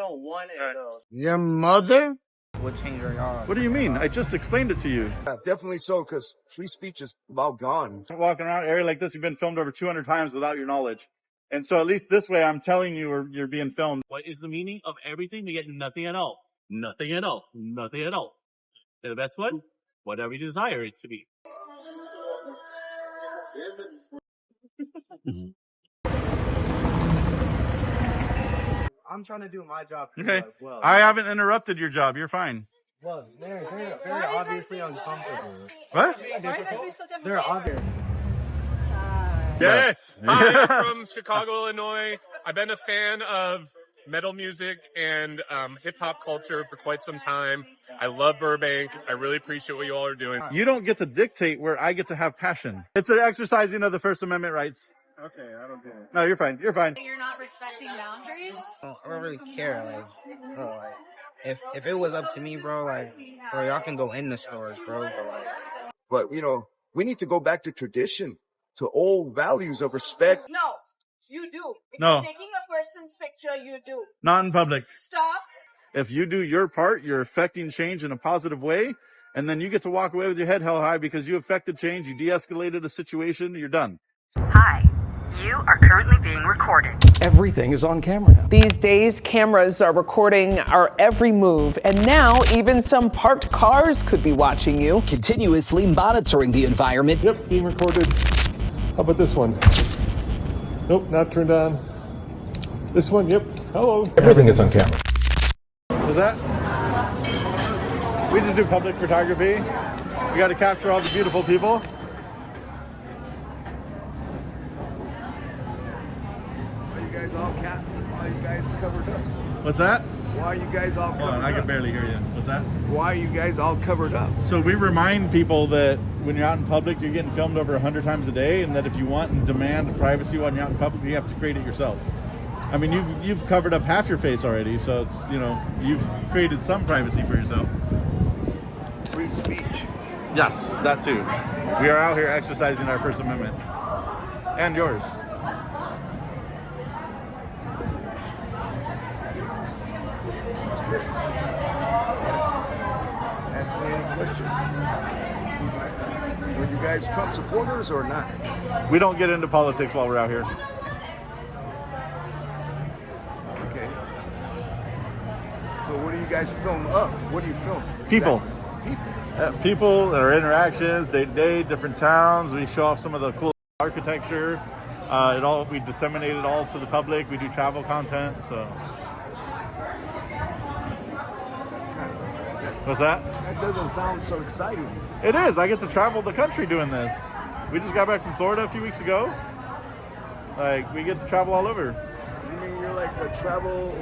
don't want it though. Your mother? What change are y'all? What do you mean? I just explained it to you. Yeah, definitely so, because free speech is about gone. Walking around an area like this, you've been filmed over 200 times without your knowledge. And so at least this way, I'm telling you you're being filmed. What is the meaning of everything? To get nothing at all. Nothing at all. Nothing at all. And the best one? Whatever you desire it to be. I'm trying to do my job Okay. as well. I haven't interrupted your job. You're fine. Well, they're very obviously uncomfortable. What? They're obvious. Yes. Hi, I'm from Chicago, Illinois. I've been a fan of metal music and hip-hop culture for quite some time. I love Burbank. I really appreciate what you all are doing. You don't get to dictate where I get to have passion. It's an exercising of the First Amendment rights. Okay, I don't get it. No, you're fine. You're fine. You're not respecting boundaries? I don't really care. Bro, if it was up to me, bro, bro, y'all can go in the stores, bro. But, we need to go back to tradition, to old values of respect. No, you do. If No. you're taking a person's picture, you do. Not in public. Stop. If you do your part, you're affecting change in a positive way, and then you get to walk away with your head held high because you affected change, you de-escalated a situation, you're done. Hi, you are currently being recorded. Everything is on camera now. These days, cameras are recording our every move, and now even some parked cars could be watching you. Continuously monitoring the environment. Yep, being recorded. How about this one? Nope, not turned on. This one, yep. Hello. Everything is on camera. Was that? We just do public photography. We got to capture all the beautiful people. Why are you guys covered up? What's that? Why are you guys all covered up? I can barely hear you. What's that? Why are you guys all covered up? So we remind people that when you're out in public, you're getting filmed over 100 times a day, and that if you want and demand privacy when you're out in public, you have to create it yourself. I mean, you've covered up half your face already, so it's, you've created some privacy for yourself. Free speech. Yes, that too. We are out here exercising our First Amendment. And yours. Ask me any questions. So you guys Trump supporters or not? We don't get into politics while we're out here. Okay. So what do you guys film up? What do you film? People. People. People, our interactions, day to day, different towns. We show off some of the cool architecture. We disseminate it all to the public. We do travel content, so. What's that? That doesn't sound so exciting. It is. I get to travel the country doing this. We just got back from Florida a few weeks ago. We get to travel all over. You mean you're like a travel,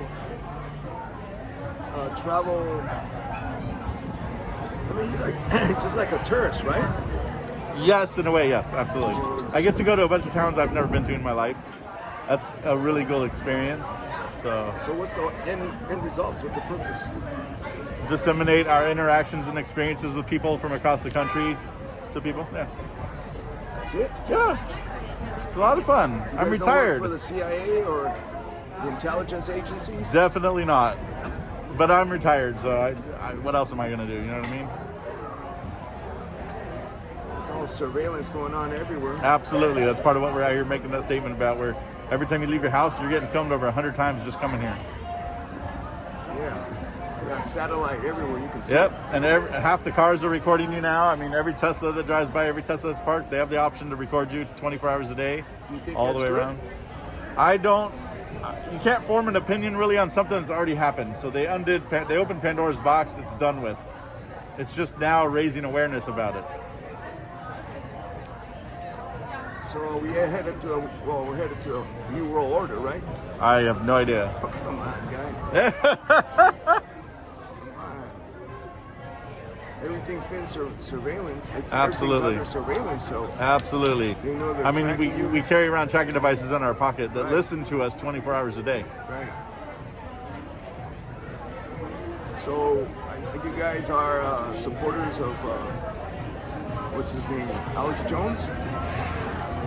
you're like just like a tourist, right? Yes, in a way, yes, absolutely. I get to go to a bunch of towns I've never been to in my life. That's a really good experience. So what's the end results? What's the purpose? Disseminate our interactions and experiences with people from across the country to people. Yeah. That's it? Yeah. It's a lot of fun. I'm retired. Don't work for the CIA or the intelligence agencies? Definitely not. But I'm retired, so what else am I going to do? You know what I mean? There's all surveillance going on everywhere. Absolutely. That's part of what we're out here making that statement about, where every time you leave your house, you're getting filmed over 100 times just coming here. Yeah. We got satellite everywhere you can see. Yep. And half the cars are recording you now. I mean, every Tesla that drives by, every Tesla that's parked, they have the option to record you 24 hours a day, all the way around. You can't form an opinion really on something that's already happened. So they opened Pandora's box. It's done with. It's just now raising awareness about it. So we're headed to a new world order, right? I have no idea. Oh, come on, guy. Everything's been surveillance. Absolutely. Under surveillance, so. Absolutely. You know I mean, we carry around tracking devices in our pocket that listen to us 24 hours a day. Right. So you guys are supporters of what's his name? Alex Jones?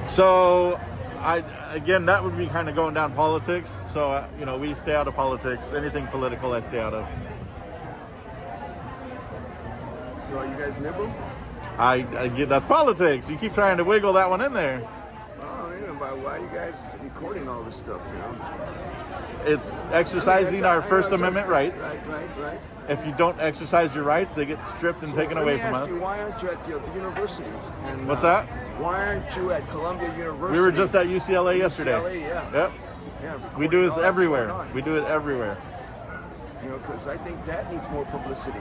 So again, that would be kind of going down politics. So, you know, we stay out of politics. Anything political, I stay out of. So are you guys liberal? I get that's politics. You keep trying to wiggle that one in there. Oh, you know, but why are you guys recording all this stuff, you know? It's exercising our First Amendment rights. Right. If you don't exercise your rights, they get stripped and taken away from us. Let me ask you, why aren't you at the universities? And, what's that? Why aren't you at Columbia University? We were just at UCLA yesterday. UCLA, yeah. Yep. Yeah, We do this everywhere. We do it everywhere. You know, because I think that needs more publicity.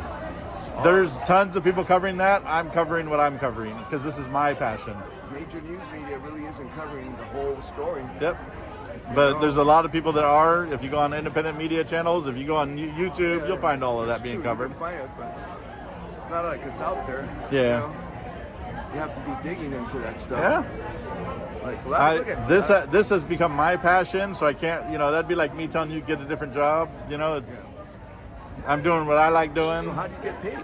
There's tons of people covering that. I'm covering what I'm covering because this is my passion. Major news media really isn't covering the whole story. Yep. But there's a lot of people that are. If you go on independent media channels, if you go on YouTube, you'll find all of that being covered. You can find it, but it's not like it's out there. Yeah. You know? You have to be digging into that stuff. Yeah. Like, this has become my passion, so I can't. You know, that'd be like me telling you to get a different job. You know, it's. I'm doing what I like doing. So how do you get paid?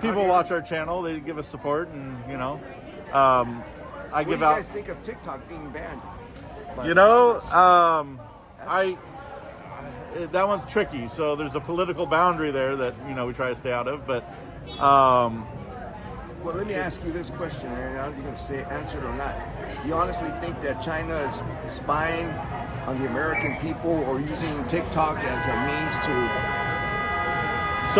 People watch our channel. They give us support, and you know, what do you guys think of TikTok being banned? You know, that one's tricky. So there's a political boundary there that, you know, we try to stay out of. But well, let me ask you this question, and I don't know if you can answer it or not. Do you honestly think that China is spying on the American people or using TikTok as a means to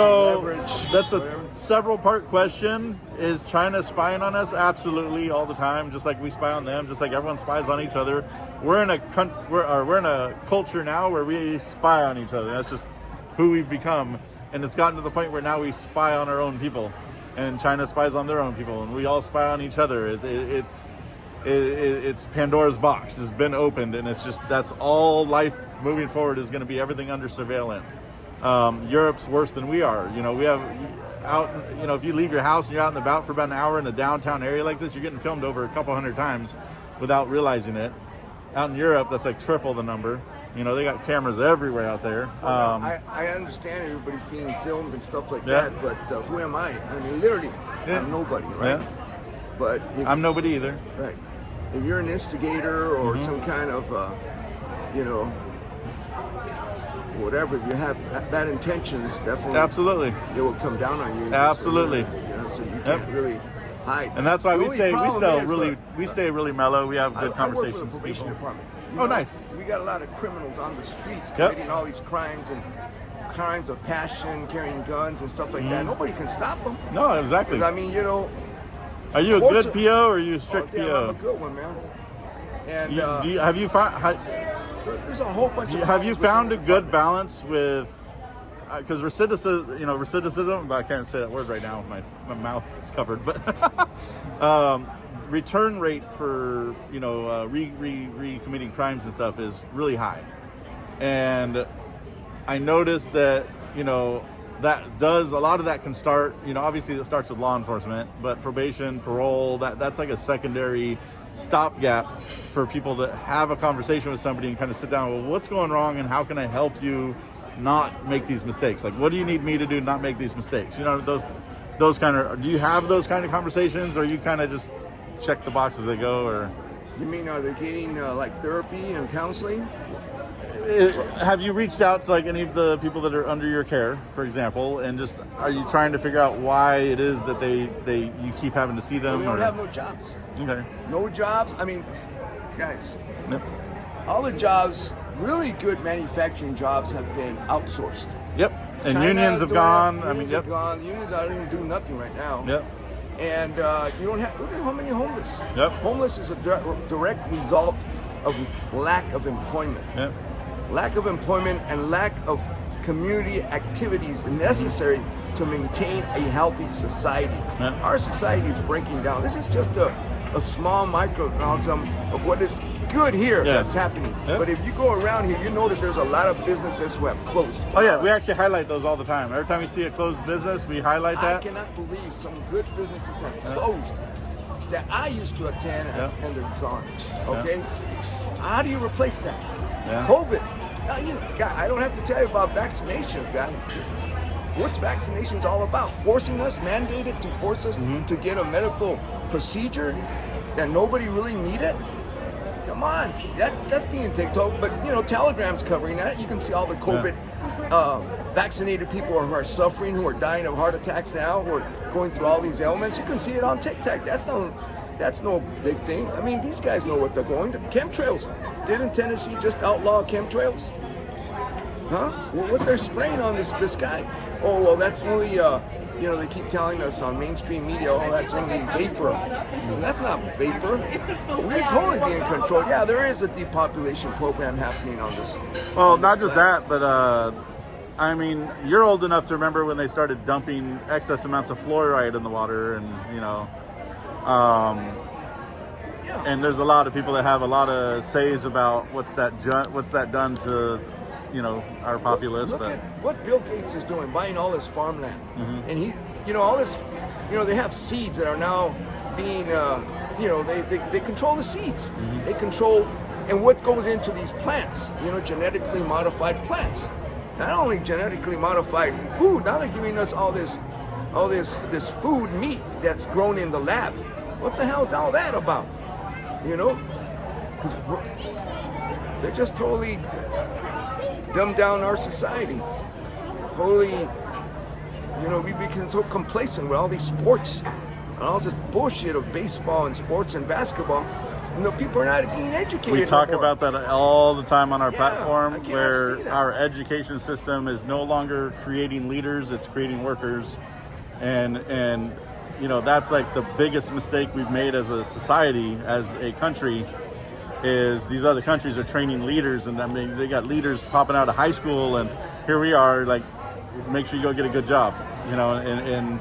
leverage? That's a several part question. Is China spying on us? Absolutely, all the time, just like we spy on them, just like everyone spies on each other. We're in a culture now where we spy on each other. That's just who we've become, and it's gotten to the point where now we spy on our own people, and China spies on their own people, and we all spy on each other. It's Pandora's box has been opened, and it's just that's all life moving forward is going to be everything under surveillance. Europe's worse than we are. You know, we have out. You know, if you leave your house and you're out and about for about an hour in a downtown area like this, you're getting filmed over a couple hundred times without realizing it. Out in Europe, that's like triple the number. You know, they got cameras everywhere out there. I understand everybody's being filmed and stuff like that, but who am I? I mean, literally, I'm nobody, right? Yeah. But I'm nobody either. Right. If you're an instigator or some kind of, you know, whatever, if you have bad intentions, definitely. Absolutely. They will come down on you. Absolutely. You know, so you can't really hide. And that's why we stay really mellow. We have good conversations. I work for the probation department. Nice. We got a lot of criminals on the streets committing all these crimes and crimes of passion, carrying guns and stuff like that. Nobody can stop them. No, exactly. I mean, you know. Are you a good PO or are you a strict PO? I'm a good one, man. And have you found? There's a whole bunch of. Have you found a good balance with? Because recidivism. I can't say that word right now. My mouth is covered, but return rate for re-committing crimes and stuff is really high, and I noticed that that does a lot of that can start. Obviously it starts with law enforcement, but probation, parole, that's like a secondary stopgap for people to have a conversation with somebody and kind of sit down. Well, what's going wrong, and how can I help you not make these mistakes? Like, what do you need me to do to not make these mistakes? Those kind of. Do you have those kind of conversations, or you kind of just check the box as they go? Or you mean are they getting like therapy and counseling? Have you reached out to like any of the people that are under your care, for example, and just are you trying to figure out why it is that you keep having to see them? Well, they don't have no jobs. Okay. No jobs. I mean, guys, yep. All the jobs, really good manufacturing jobs, have been outsourced. Yep. And China unions have gone. Unions have gone. Unions don't even do nothing right now. Yep. And you don't have. Look at how many homeless. Yep. Homeless is a direct result of lack of employment. Yep. Lack of employment and lack of community activities necessary to maintain a healthy society. Yep. Our society is breaking down. This is just a small microcosm of what is good here that's happening. Yep. But if you go around here, you notice there's a lot of businesses who have closed. Oh yeah, we actually highlight those all the time. Every time we see a closed business, we highlight that. I cannot believe some good businesses have closed that I used to attend and they're gone. Okay? How do you replace that? COVID. Now, I don't have to tell you about vaccinations, guys. What's vaccinations all about? Forcing us, mandated to force us to get a medical procedure that nobody really needed? Come on, that's being TikTok. But you know, Telegram's covering that. You can see all the COVID vaccinated people who are suffering, who are dying of heart attacks now, who are going through all these ailments. You can see it on TikTok. That's no big thing. I mean, these guys know what they're going to. Chemtrails. Didn't Tennessee just outlaw chemtrails? Huh? Well, what they're spraying on this guy? Oh, well, that's only, you know, they keep telling us on mainstream media, oh, that's only vapor. Well, that's not vapor. We're totally being controlled. Yeah, there is a depopulation program happening on this. Well, not just that, but I mean, you're old enough to remember when they started dumping excess amounts of fluoride in the water, and you know, and there's a lot of people that have a lot of says about what's that done to, you know, our populace. Look at what Bill Gates is doing, buying all this farmland, and he, you know, all this, you know, they have seeds that are now being, you know, they control the seeds, they control, and what goes into these plants, you know, genetically modified plants. Not only genetically modified food, now they're giving us all this food, meat that's grown in the lab. What the hell is all that about? You know, because they're just totally dumbed down our society. Totally, you know, we become so complacent with all these sports and all this bullshit of baseball and sports and basketball. You know, people are not being educated. We talk anymore. about that all the time on our platform, where our education system is no longer creating leaders, it's creating workers. And you know, that's like the biggest mistake we've made as a society, as a country, is these other countries are training leaders, and I mean, they got leaders popping out of high school, and here we are, like, make sure you go get a good job, you know, and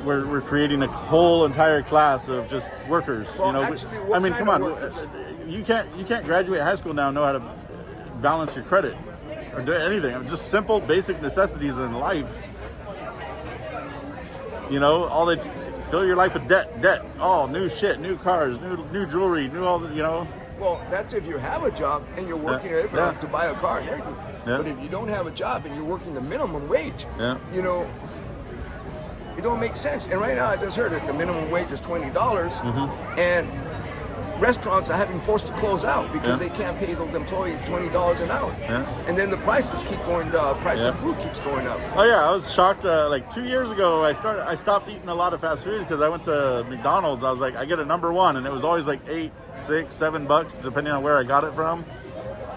we're creating a whole entire class of just workers. Well, you know, actually, I mean, come on, you can't graduate high school now and know how to balance your credit or do anything. I mean, just simple, basic necessities in life. You know, all they fill your life with debt. Oh, new shit, new cars, new jewelry, new all. You know. Well, that's if you have a job and you're working to buy a car and everything. Yeah. But if you don't have a job and you're working the minimum wage, you know, it don't make sense. And right now, I just heard that the minimum wage is $20, and restaurants are having forced to close out because they can't pay those employees $20 an hour. And then the prices keep going. The price of food keeps going up. Oh yeah, I was shocked. Like 2 years ago, I stopped eating a lot of fast food because I went to McDonald's. I was like, I get a #1, and it was always like $8, $6, $7 depending on where I got it from.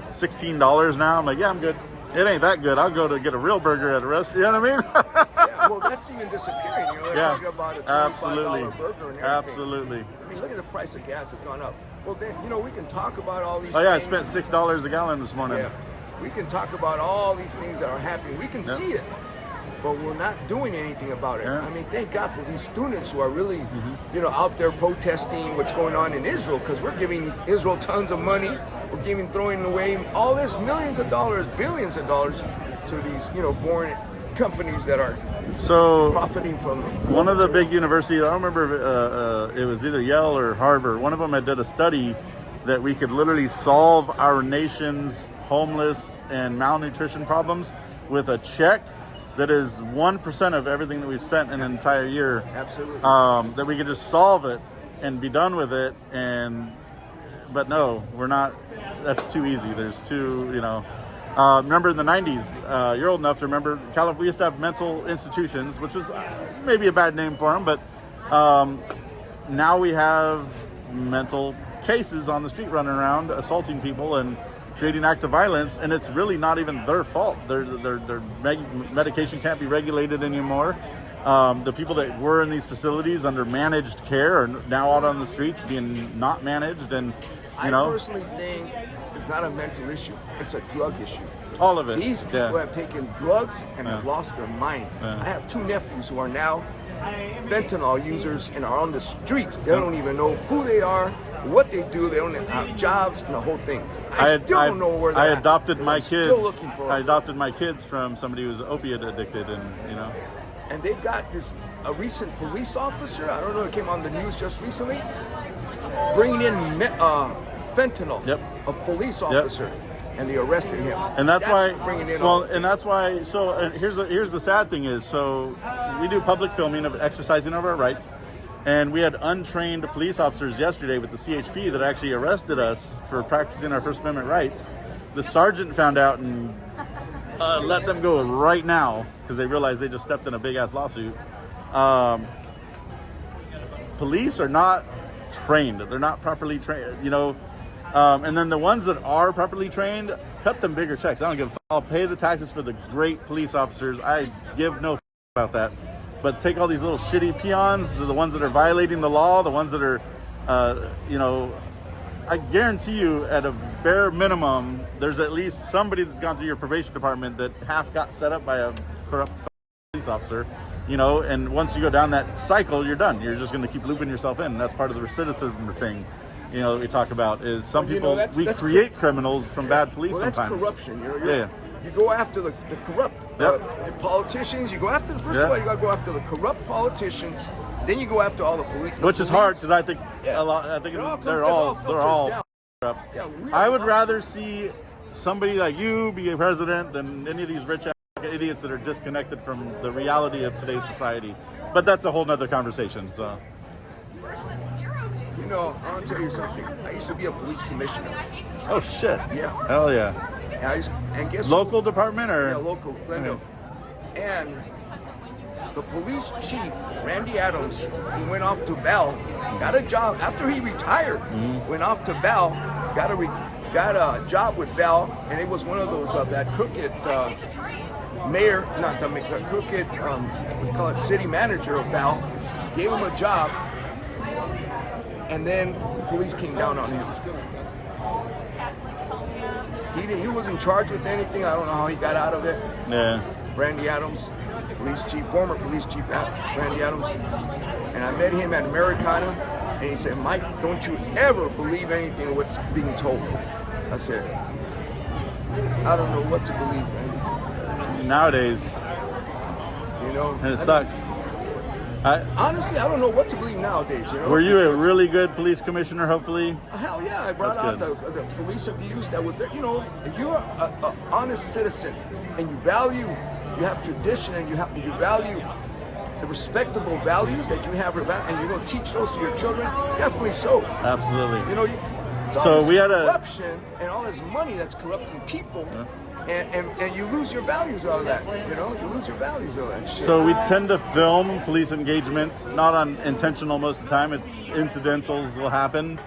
$16 now. I'm like, yeah, I'm good. It ain't that good. I'll go to get a real burger at a restaurant. You know what I mean? Well, that's even disappearing. You know, they're talking about a $25 burger and everything. Absolutely. I mean, look at the price of gas has gone up. Well, then, you know, we can talk about all these things. I things. spent $6 a gallon this morning. Yeah. We can talk about all these things that are happening. We can see it, but we're not doing anything about it. I mean, thank God for these students who are really, you know, out there protesting what's going on in Israel, because we're giving Israel tons of money. We're throwing away all this millions of dollars, billions of dollars to these, you know, foreign companies that are profiting from them. One of the big universities, I don't remember, it was either Yale or Harvard. One of them had did a study that we could literally solve our nation's homeless and malnutrition problems with a check that is 1% of everything that we've sent in an entire year. Absolutely. That we could just solve it and be done with it. But no, we're not. That's too easy. There's too, you know. Remember in the 90s, you're old enough to remember, we used to have mental institutions, which is maybe a bad name for them, but now we have mental cases on the street running around, assaulting people and creating acts of violence, and it's really not even their fault. Their medication can't be regulated anymore. The people that were in these facilities under managed care are now out on the streets being not managed, and I personally think it's not a mental issue, it's a drug issue. All of it. These people have taken drugs and have lost their mind. I have 2 nephews who are now fentanyl users and are on the streets. They don't even know who they are, what they do. They don't have jobs and the whole thing. So I still don't know where they're at. I adopted my kids. Still looking for them. I adopted my kids from somebody who was opiate addicted, and you know. And they got a recent police officer, I don't know, it came on the news just recently, bringing in fentanyl, a police officer, and they arrested him. And that's why, bringing in and that's why, so here's the sad thing is, so we do public filming of exercising of our rights, And we had untrained police officers yesterday with the CHP that actually arrested us for practicing our First Amendment rights. The sergeant found out and let them go right now because they realized they just stepped in a big-ass lawsuit. Police are not trained. They're not properly trained, you know. And then the ones that are properly trained, cut them bigger checks. I don't give a fuck. I'll pay the taxes for the great police officers. I give no fuck about that. But take all these little shitty peons, the ones that are violating the law, the ones that are, you know, I guarantee you at a bare minimum, there's at least somebody that's gone through your probation department that half got set up by a corrupt police officer, you know, and once you go down that cycle, you're done. You're just going to keep looping yourself in. That's part of the recidivism thing, you know, that we talk about is some people, we create criminals from bad police well, that's sometimes. Corruption, you know, yeah. You go after the corrupt politicians. You go after the first of all, you got to go after the corrupt politicians. Then you go after all the police. Which is hard because I think a lot. I think they're all corrupt. Yeah, I would rather see somebody like you be a president than any of these rich idiots that are disconnected from the reality of today's society. But that's a whole nother conversation. So. You know, I want to tell you something. I used to be a police commissioner. Oh shit! Yeah. Hell yeah. And guess local department or? Yeah, local, Glendale. And the police chief, Randy Adams, he went off to Bell, got a job after he retired. Went off to Bell, got a job with Bell, and it was one of those that crooked mayor, not the crooked, what do you call it, city manager of Bell, gave him a job, and then the police came down on him. He wasn't charged with anything. I don't know how he got out of it. Yeah. Randy Adams, police chief, former police chief Randy Adams. And I met him at Americana, and he said, Mike, don't you ever believe anything of what's being told. I said, I don't know what to believe, Randy. Nowadays. You know? And it sucks. Honestly, I don't know what to believe nowadays. You know? Were you a really good police commissioner, hopefully? Hell yeah, I brought out the police abuse that was there. You know, if you're an honest citizen and you have tradition and you value the respectable values that you have, and you're going to teach those to your children, definitely so. Absolutely. You know, so we had corruption and all this money that's corrupting people. And you lose your values out of that, you know? You lose your values out of that shit. So we tend to film police engagements, not on intentional most of the time. It's incidentals will happen.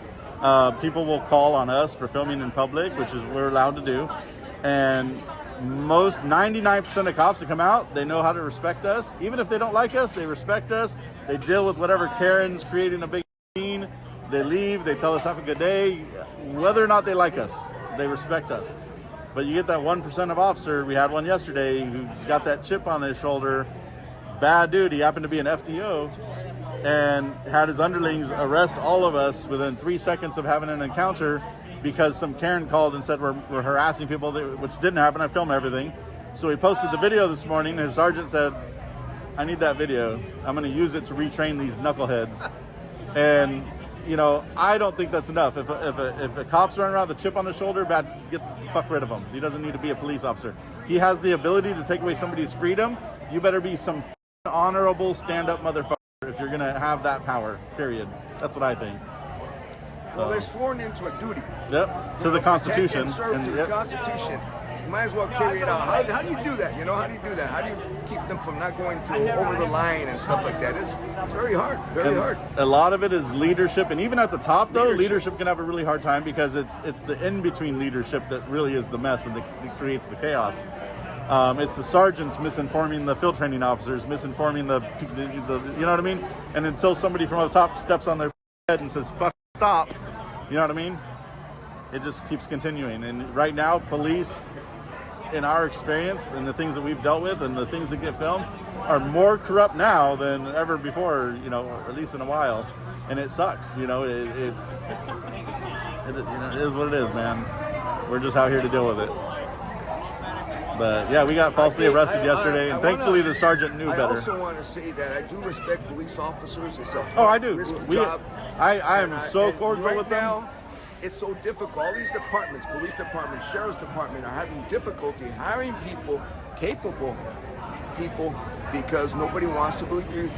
People will call on us for filming in public, which is we're allowed to do. And 99% of cops that come out, they know how to respect us. Even if they don't like us, they respect us. They deal with whatever Karen's creating a big scene. They leave, they tell us have a good day. Whether or not they like us, they respect us. But you get that 1% of officer, we had one yesterday who's got that chip on his shoulder, bad dude, he happened to be an FTO, and had his underlings arrest all of us within 3 seconds of having an encounter because some Karen called and said we're harassing people, which didn't happen. I filmed everything. So he posted the video this morning, and his sergeant said, I need that video. I'm going to use it to retrain these knuckleheads. And you know, I don't think that's enough. If a cop's running around with a chip on his shoulder, get the fuck rid of him. He doesn't need to be a police officer. He has the ability to take away somebody's freedom. You better be some honorable stand-up motherfucker if you're gonna have that power. Period. That's what I think. Well, they're sworn into a duty. Yep. To the Constitution. And serve to the Constitution. You might as well carry it out. How do you do that? You know, how do you do that? How do you keep them from not going over the line and stuff like that? It's very hard, very hard. A lot of it is leadership, and even at the top, though, leadership can have a really hard time because it's the in-between leadership that really is the mess and that creates the chaos. It's the sergeants misinforming the field training officers, misinforming the you know what I mean? And until somebody from up top steps on their head and says, fuck, stop, you know what I mean? It just keeps continuing. And right now, police, in our experience and the things that we've dealt with and the things that get filmed, are more corrupt now than ever before, you know, or at least in a while. And it sucks, you know, it is what it is, man. We're just out here to deal with it. But yeah, we got falsely arrested yesterday, and thankfully the sergeant knew better. I also want to say that I do respect police officers. It's a risky job. I am so cordial with them. Now, it's so difficult. All these departments, police department, sheriff's department, are having difficulty hiring people, capable people, because nobody wants to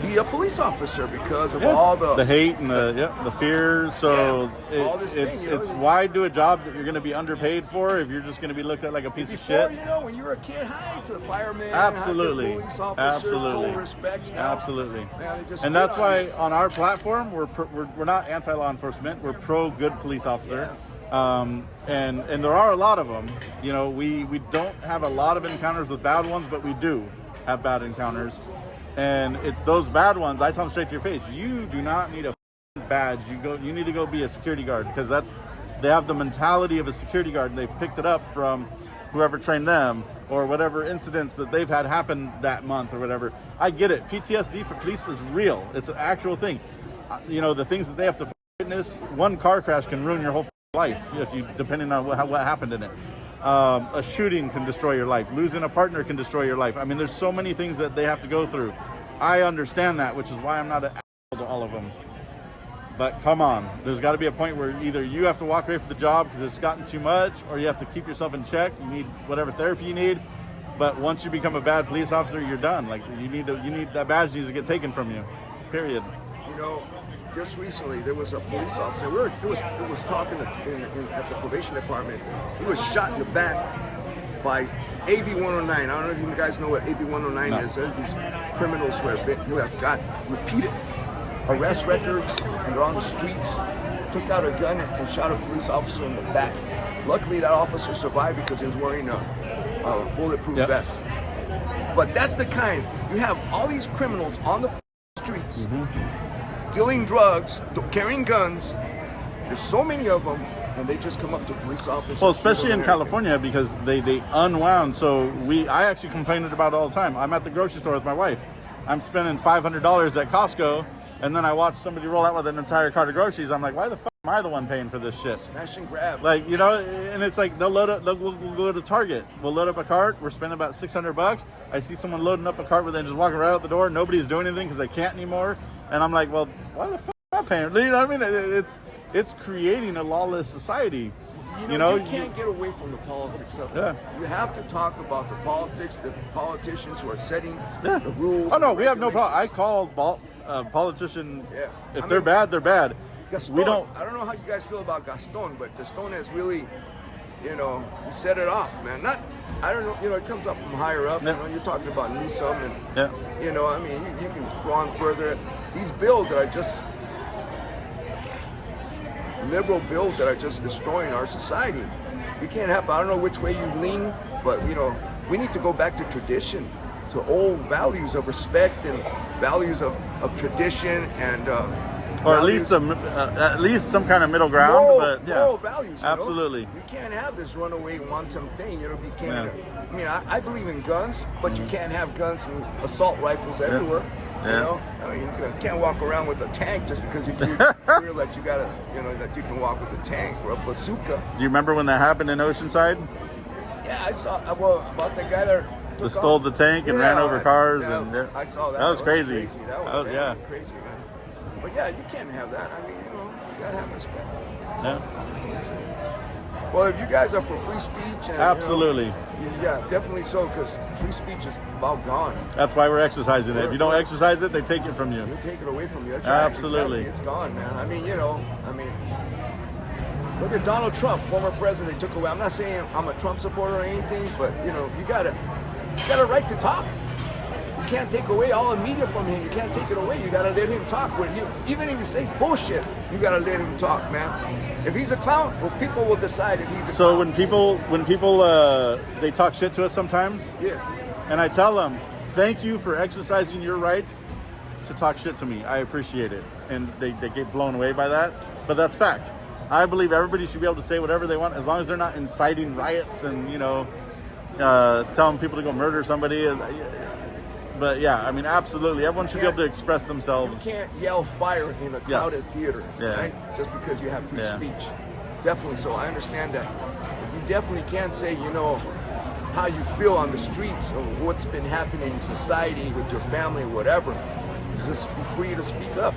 be a police officer because of all the hate and the fears. So all this thing, you know, it's why do a job that you're going to be underpaid for if you're just going to be looked at like a piece of shit? You know, when you were a kid, hi to the fireman, absolutely, hi to police officers, full respect. Now, absolutely. Man, and that's why on our platform we're not anti-law enforcement. We're pro good police officer. And there are a lot of them. You know, we don't have a lot of encounters with bad ones, but we do have bad encounters. And it's those bad ones, I tell them straight to your face, you do not need a badge. You need to go be a security guard, because they have the mentality of a security guard, and they've picked it up from whoever trained them or whatever incidents that they've had happen that month or whatever. I get it. PTSD for police is real. It's an actual thing. You know, the things that they have to witness, one car crash can ruin your whole life depending on what happened in it. A shooting can destroy your life. Losing a partner can destroy your life. I mean, there's so many things that they have to go through. I understand that, which is why I'm not an asshole to all of them. But come on, there's got to be a point where either you have to walk away from the job because it's gotten too much, or you have to keep yourself in check. You need whatever therapy you need. But once you become a bad police officer, you're done. Like you need that badge needs to get taken from you. Period. You know, just recently there was a police officer. It was talking at the probation department. He was shot in the back by AB 109. I don't know if you guys know what AB 109 is. There's these criminals who have got repeated arrest records and they're on the streets. Took out a gun and shot a police officer in the back. Luckily, that officer survived because he was wearing a bulletproof vest. But that's the kind. You have all these criminals on the streets. Dealing drugs, carrying guns. There's so many of them, and they just come up to police officers. Well, especially in California, because they unwound. So I actually complained about it all the time. I'm at the grocery store with my wife. I'm spending $500 at Costco, and then I watch somebody roll out with an entire cart of groceries. I'm like, why the fuck am I the one paying for this shit? Smash and grab. Like, you know, and it's like we'll go to Target. We'll load up a cart. We're spending about $600. I see someone loading up a cart with them just walking right out the door. Nobody's doing anything because they can't anymore. And I'm like, well, why the fuck am I paying? You know what I mean? It's creating a lawless society. You know, you can't get away from the politics of it. You have to talk about the politics, the politicians who are setting the rules. Oh no, we have no problem. I call politician. If they're bad, they're bad. Gaston, we don't. I don't know how you guys feel about Gaston, but Gaston has really, you know, set it off, man. I don't know, you know, it comes up from higher up. You know, you're talking about Newsom and, you know, I mean, you can go on further. These bills that are just liberal bills that are just destroying our society. You can't have, I don't know which way you lean, but, you know, we need to go back to tradition, to old values of respect and values of tradition and or at least some kind of middle ground, but moral values. Absolutely. You can't have this runaway wanton thing. You know, you can't. I mean, I believe in guns, but you can't have guns and assault rifles everywhere. You know, I mean, you can't walk around with a tank just because you feel that you gotta, you know, that you can walk with a tank or a bazooka. Do you remember when that happened in Oceanside? Yeah, I saw. Well, about that guy that stole the tank and ran over cars, and I saw that. That was crazy. That was crazy, man. But yeah, you can't have that. I mean, you know, you gotta have respect. Well, if you guys are for free speech, and, absolutely. You know, definitely so, because free speech is about gone. That's why we're exercising it. If you don't exercise it, they take it from you. They take it away from you. That's absolutely. Right. Exactly. It's gone, man. I mean, you know, look at Donald Trump, former president. They took away. I'm not saying I'm a Trump supporter or anything, but you know, you got a right to talk. You can't take away all the media from him. You can't take it away. You gotta let him talk. Even if he says bullshit, you gotta let him talk, man. If he's a clown, well, people will decide if he's a clown. So when people they talk shit to us sometimes, and I tell them, thank you for exercising your rights to talk shit to me. I appreciate it, and they get blown away by that. But that's fact. I believe everybody should be able to say whatever they want as long as they're not inciting riots and, you know, telling people to go murder somebody. But yeah, I mean, absolutely, everyone should be able to express themselves. You can't yell fire in a crowded theater, right? Just because you have free speech. Definitely. So I understand that. But you definitely can't say, you know, how you feel on the streets or what's been happening in society with your family or whatever. Just be free to speak up.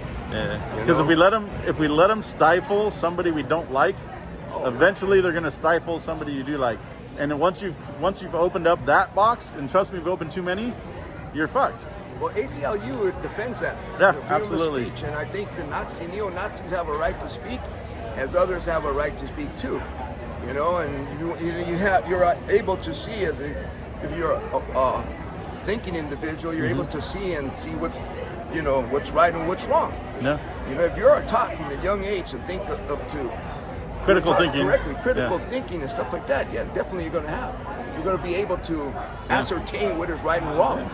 Because if we let them stifle somebody we don't like, eventually they're going to stifle somebody you do like. And then once you've opened up that box, and trust me, we've opened too many, you're fucked. Well, ACLU defends that. Yeah, the freedom absolutely. of speech, and I think the neo-Nazis have a right to speak, as others have a right to speak too. You know, and you're able to see if you're a thinking individual, you're able to see what's right and what's wrong. Yeah. You know, if you're taught from a young age to think up to critical thinking correctly, critical thinking and stuff like that, yeah, definitely you're going to be able to ascertain what is right and wrong.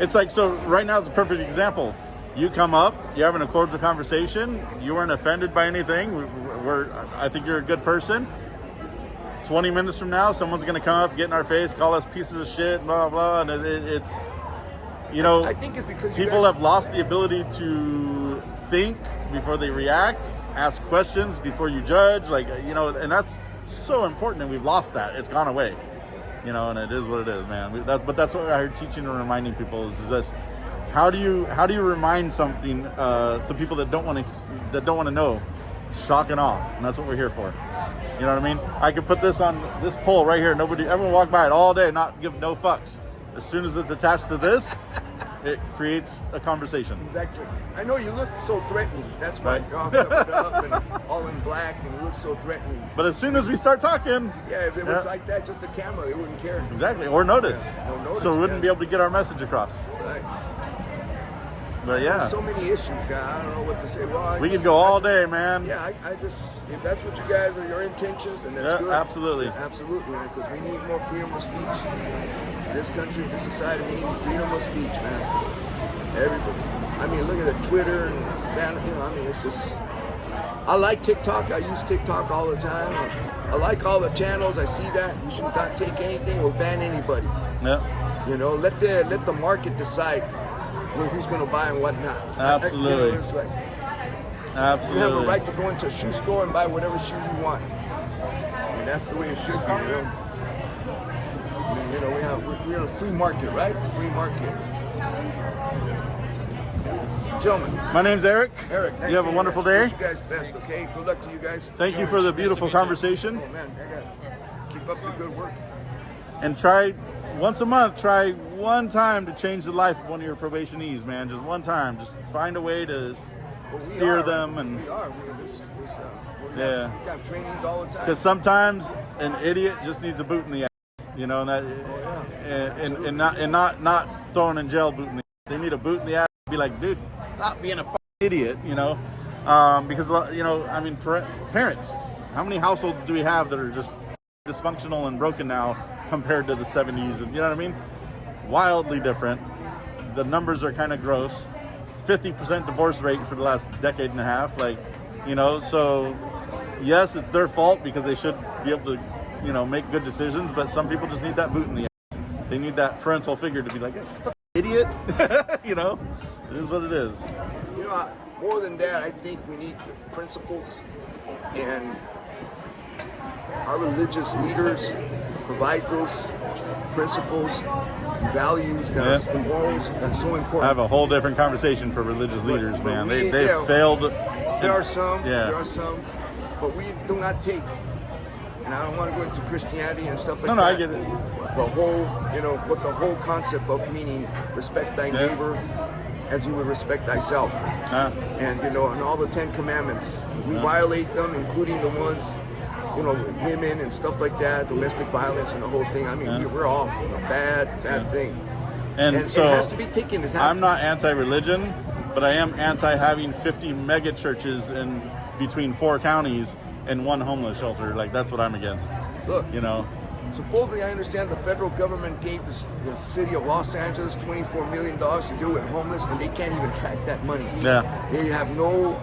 It's like, so right now is a perfect example. You come up, you're having a cordial conversation, you weren't offended by anything. I think you're a good person. 20 minutes from now, someone's going to come up, get in our face, call us pieces of shit, blah, blah, and it's, you know, I think it's because people have lost the ability to think before they react, ask questions before you judge, like, you know, and that's so important, and we've lost that. It's gone away, you know, and it is what it is, man. But that's what I heard teaching and reminding people is just how do you remind something to people that don't want to know? Shock and awe, and that's what we're here for. You know what I mean? I could put this on this pole right here. Everyone walk by it all day, not give no fucks. As soon as it's attached to this, it creates a conversation. Exactly. I know you look so threatening. That's why you're all covered up and all in black, and you look so threatening. But as soon as we start talking, yeah, if it was like that, just a camera, it wouldn't care. Exactly, or notice. Yeah, no notice. So we wouldn't be able to get our message across. Right. But yeah, there's so many issues, guys. I don't know what to say. Well, we could go all day, man. Yeah, I just, if that's what you guys are, your intentions, then that's good. Absolutely. Yeah, absolutely, man, because we need more freedom of speech. In this country, in this society, we need freedom of speech, man. Everybody. I mean, look at the Twitter and man, you know, I mean, it's just. I like TikTok. I use TikTok all the time. I like all the channels. I see that. You should not take anything or ban anybody. Yeah. You know, let the market decide who's going to buy and what not. Absolutely. You know, it's like, absolutely. you have a right to go into a shoe store and buy whatever shoe you want, and that's the way it should be. You know, I mean, you know, we're in a free market, right? Free market. Gentlemen. My name's Eric. Eric. Nice you have a wonderful day. Wish you guys best. Okay. Good luck to you guys. Thank you for the beautiful conversation. Oh man, I got keep up the good work. And try once a month. Try one time to change the life of one of your probationees, man. Just one time. Just find a way to steer them. And we are. We got trainings all the time. Because sometimes an idiot just needs a boot in the ass, you know, and that, and not throwing in jail boot in the ass. They need a boot in the ass. Be like, dude, stop being a fucking idiot, you know, because you know, I mean, parents. How many households do we have that are just dysfunctional and broken now compared to the 70s? And you know what I mean? Wildly different. The numbers are kind of gross. 50% divorce rate for the last decade and a half. Like, you know, so yes, it's their fault because they should be able to, you know, make good decisions. But some people just need that boot in the ass. They need that parental figure to be like, idiot. You know, it is what it is. You know, more than that, I think we need the principles, and our religious leaders provide those principles, values, that are morals that's so important. I have a whole different conversation for religious leaders, man. They've failed. There are some, but we do not take. And I don't want to go into Christianity and stuff like that. No, I get it. The whole, you know, but the whole concept of meaning respect thy neighbor as you would respect thyself. And, you know, and all the 10 commandments, we violate them, including the ones, you know, with women and stuff like that, domestic violence and the whole thing. I mean, we're all a bad thing. And so it has to be taken as I'm not anti-religion, but I am anti-having 50 mega churches in between 4 counties and 1 homeless shelter. Like, that's what I'm against. Look, you know, supposedly I understand the federal government gave the city of Los Angeles $24 million to deal with homeless, and they can't even track that money. Yeah. They have no.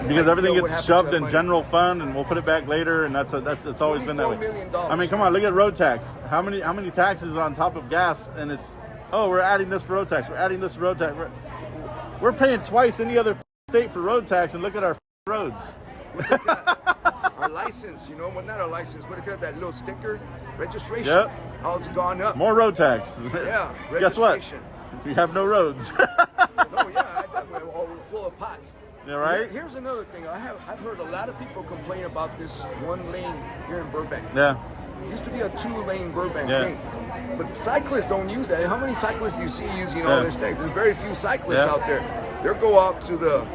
Because everything gets shoved in general fund, and we'll put it back later, and it's always been that way. $24 million. I mean, come on, look at road tax. How many taxes on top of gas, and it's we're adding this for road tax. We're adding this for road tax. We're paying twice any other state for road tax, and look at our roads. Our license, you know, well, not our license, but because that little sticker, registration, how it's gone up. More road tax. Yeah. Guess what? We have no roads. We're full of pots. Yeah, right. Here's another thing. I've heard a lot of people complain about this one lane here in Burbank. Yeah. It used to be a 2-lane Burbank thing. But cyclists don't use that. How many cyclists do you see using all this thing? There's very few cyclists out there. They'll go out to the,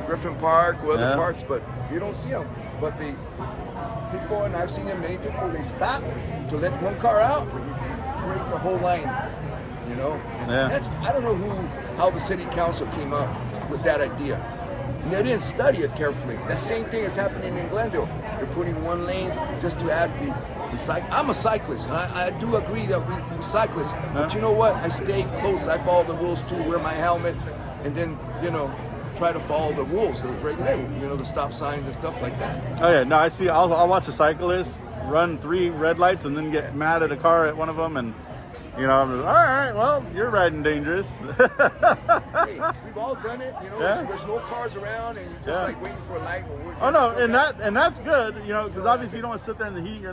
Griffin Park or other parks, but you don't see them. But the people, and I've seen them, many people, they stop to let one car out, creates a whole line, And that's, I don't know how the city council came up with that idea. And they didn't study it carefully. That same thing is happening in Glendale. They're putting one lanes just to add the I'm a cyclist, and I do agree that we cyclists. But you know what? I stay close. I follow the rules too. Wear my helmet, and then try to follow the rules, the regulated, the stop signs and stuff like that. Oh yeah, no, I see. I'll watch a cyclist run 3 red lights and then get mad at a car at one of them, and I'm like, all right, well, you're riding dangerous. Hey, we've all done it. There's no cars around, and you're just like waiting for a light. Oh no, and that's good, because obviously you don't want to sit there in the heat.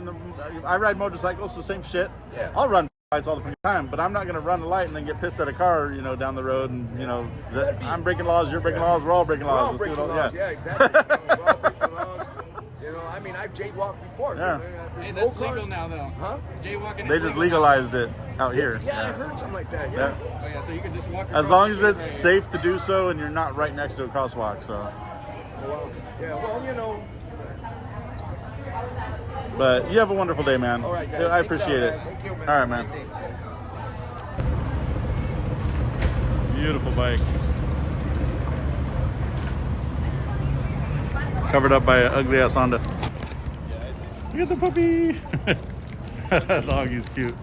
I ride motorcycles, so same shit. Yeah. I'll run lights all the fucking time, but I'm not going to run the light and then get pissed at a car, down the road, and I'm breaking laws, you're breaking laws, we're all breaking laws. We're all breaking laws. Yeah, exactly. We're all breaking laws. I mean, I've jaywalked before. Yeah. Hey, that's legal now, though. Huh? Jaywalking. They just legalized it out here. Yeah, I heard something like that. Yeah. Oh yeah, so you can just walk. As long as it's safe to do so, and you're not right next to a crosswalk. So. Well, yeah. Well, But you have a wonderful day, man. All right, guys. I appreciate it. Thank you, man. All right, man. Beautiful bike. Covered up by an ugly ass Honda. Look at the puppy. Doggy's cute.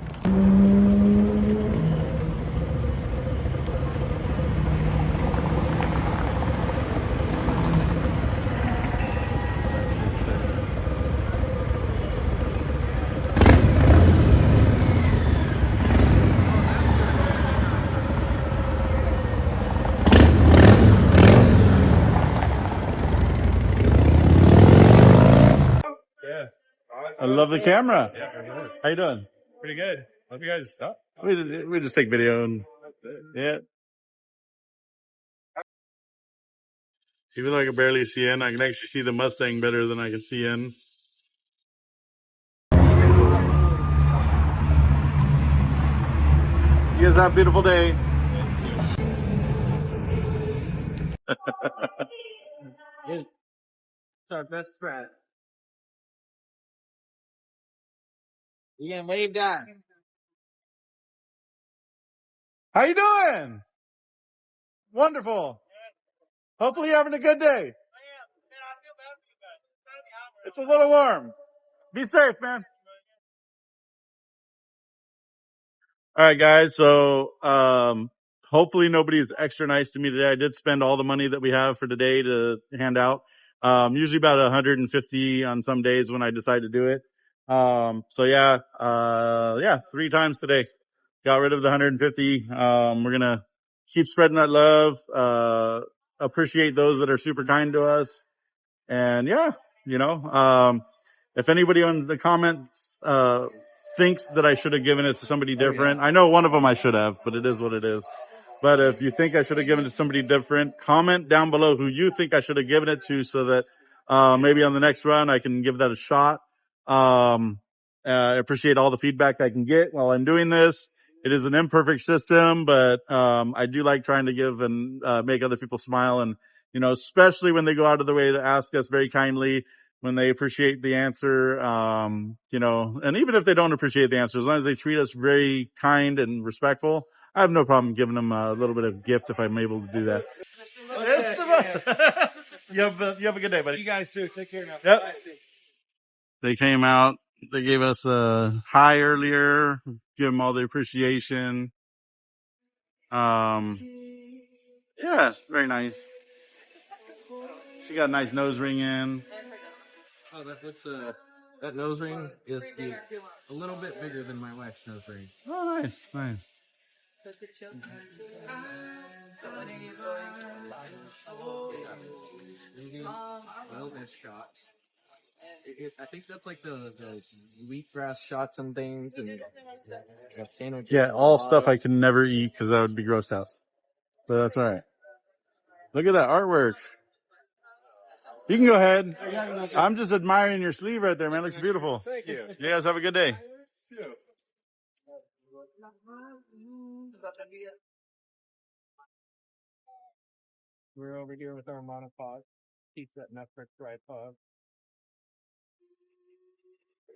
I love the camera. How you doing? Pretty good. Hope you guys stop. We just take video and even though I can barely see in, I can actually see the Mustang better than I can see in. You guys have a beautiful day. It's our best friend. You can wave that. How you doing? Wonderful. Hopefully you're having a good day. It's a little warm. Be safe, man. All right, guys. So, hopefully nobody's extra nice to me today. I did spend all the money that we have for today to hand out. Usually about 150 on some days when I decide to do it. So yeah, 3 times today. Got rid of the 150. We're going to keep spreading that love, appreciate those that are super kind to us. And yeah, if anybody on the comments, thinks that I should have given it to somebody different. I know one of them I should have, but it is what it is. But if you think I should have given it to somebody different, comment down below who you think I should have given it to so that, maybe on the next run I can give that a shot. I appreciate all the feedback I can get while I'm doing this. It is an imperfect system, but, I do like trying to give and, make other people smile. And, especially when they go out of the way to ask us very kindly, when they appreciate the answer, and even if they don't appreciate the answer, as long as they treat us very kind and respectful, I have no problem giving them a little bit of gift if I'm able to do that. You have a good day, buddy. You guys too. Take care now. Yep. Bye. They came out. They gave us a hi earlier. Give them all the appreciation. Yeah, very nice. She got a nice nose ring in. Oh, that nose ring is a little bit bigger than my wife's nose ring. Oh, nice. Wilderness shots. I think that's like the wheatgrass shots and things, and sandwiches. Yeah, all stuff I can never eat because that would be grossed out. But that's all right. Look at that artwork. You can go ahead. I'm just admiring your sleeve right there, man. It looks beautiful. Thank you. You guys have a good day. We're over here with our monopod. He's setting up for tripod.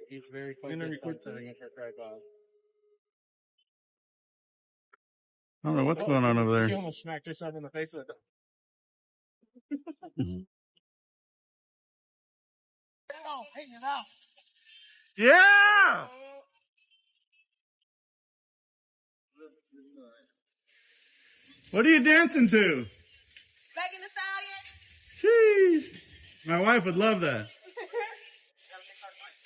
He's very focused on setting up for tripod. I don't know what's going on over She there. almost smacked herself in the face with it. Yeah! What are you dancing to? Back in the stallion. Sheesh. My wife would love that.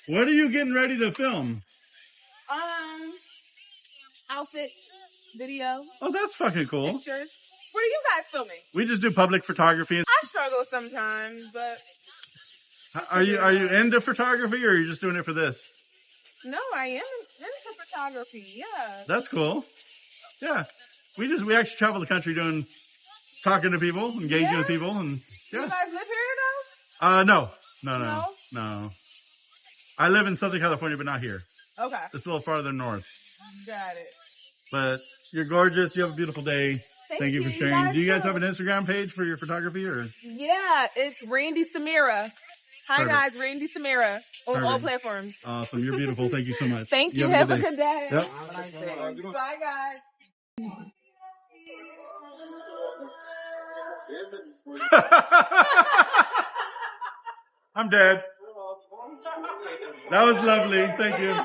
What are you getting ready to film? Outfit, video, Oh, that's fucking cool. pictures. What are you guys filming? We just do public photography. I struggle sometimes, but Are you into photography, or are you just doing it for this? no, I am into photography. Yeah. That's cool. Yeah. We actually travel the country talking to people, engaging with people, and You yeah. guys live here No. No? I live in Southern California, but not here. though? Okay. Just a little farther north. Got it. But you're gorgeous. You have a beautiful day. Thank you for you. sharing. You Do you guys guys have an Instagram page for your photography, or? Yeah, it's Randy Samira. Hi Perfect. guys, Randy Samira on all Perfect. platforms. Awesome. You're beautiful. Thank you so much. Thank you. Have a good day. Yep. Bye guys. I'm dead. That was lovely. Thank you. I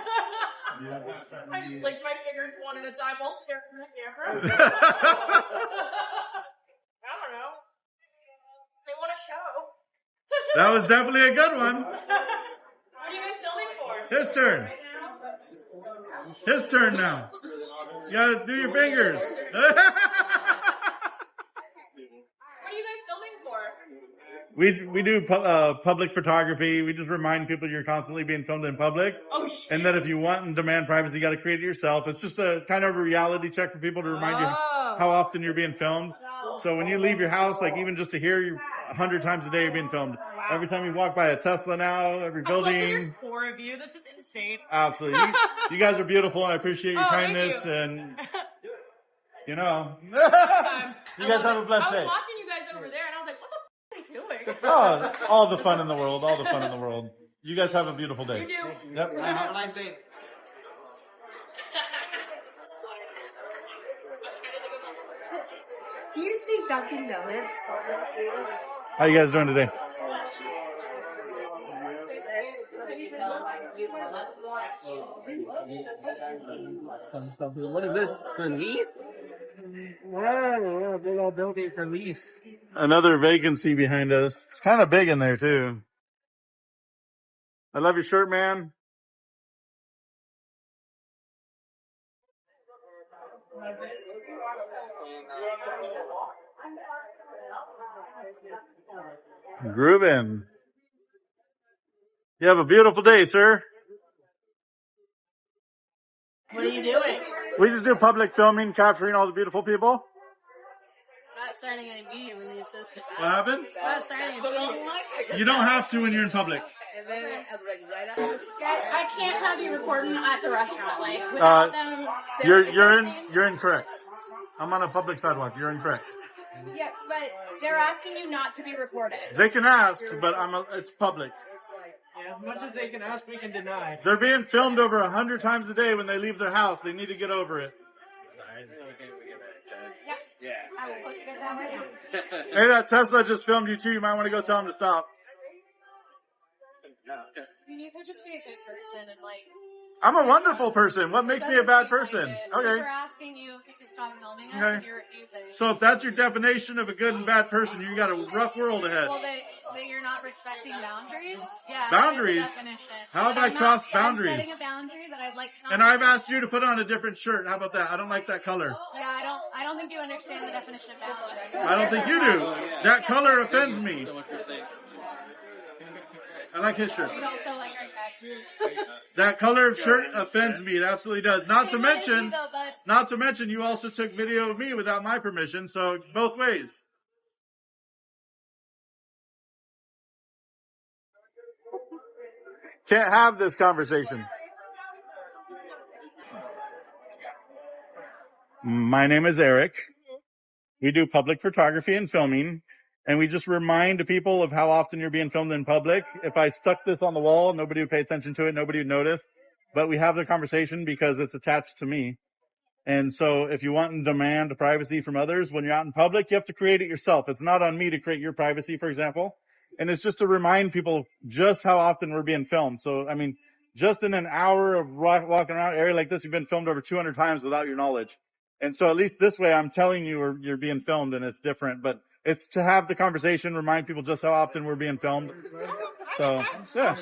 just licked my fingers one at a time while staring at the camera. I don't know. They want a show. That was definitely a good one. What are you guys filming for? His turn. His turn now. You gotta do your fingers. What are you guys filming for? We do public photography. We just remind people you're constantly being filmed in public. Oh, shit. And that if you want and demand privacy, you got to create it yourself. It's just a kind of a reality check for people to remind you how often you're being filmed. So when you leave your house, like even just to hear you 100 times a day, you're being filmed. Every time you walk by a Tesla now, every building. There's 4 of you. This is insane. Absolutely. You guys are beautiful, and I appreciate your kindness. And, you know, you guys have a blessed day. I was watching you guys over there, and I was like, what the f*** are you doing? Oh, all the fun in the world. All the fun in the world. You guys have a beautiful day. You do. Yep. Have a nice day. Do you see Dunkin' Donuts? How you guys doing today? What is this? For lease? Wow, big old building for lease. Another vacancy behind us. It's kind of big in there too. I love your shirt, man. Groovin'. You have a beautiful day, sir. What are you doing? We just do public filming, capturing all the beautiful people. Not starting any media releases. What happened? Not starting any. You don't have to when you're in public. Guys, I can't have you recording at the restaurant. Like without them. You're incorrect. I'm on a public sidewalk. You're incorrect. Yeah, but they're asking you not to be recorded. They can ask, but it's public. Yeah, as much as they can ask, we can deny. They're being filmed over 100 times a day when they leave their house. They need to get over it. Yeah. I will put it down right now. Hey, that Tesla just filmed you too. You might want to go tell him to stop. You could just be a good person and like. I'm a wonderful person. What makes me a bad person? Okay. We're asking you if you can stop filming us and you're refusing. So if that's your definition of a good and bad person, you got a rough world ahead. Well, that you're not respecting boundaries. Yeah. Boundaries? That's the definition. How have I crossed boundaries? I'm setting a boundary that I'd like to not. And I've asked you to put on a different shirt. How about that? I don't like that color. Yeah, I don't think you understand the definition of boundaries. I don't think you do. That color offends me. I like his shirt. You also like our tattoos. That color of shirt offends me. It absolutely does. Not to mention, you also took video of me without my permission. So both ways. Can't have this conversation. My name is Eric. We do public photography and filming, and we just remind people of how often you're being filmed in public. If I stuck this on the wall, nobody would pay attention to it, nobody would notice, but we have the conversation because it's attached to me. And so if you want to demand privacy from others when you're out in public, you have to create it yourself. It's not on me to create your privacy, for example. And it's just to remind people just how often we're being filmed. So, I mean, just in an hour of walking around an area like this, you've been filmed over 200 times without your knowledge. And so at least this way, I'm telling you you're being filmed and it's different. But it's to have the conversation, remind people just how often we're being filmed. So, yeah,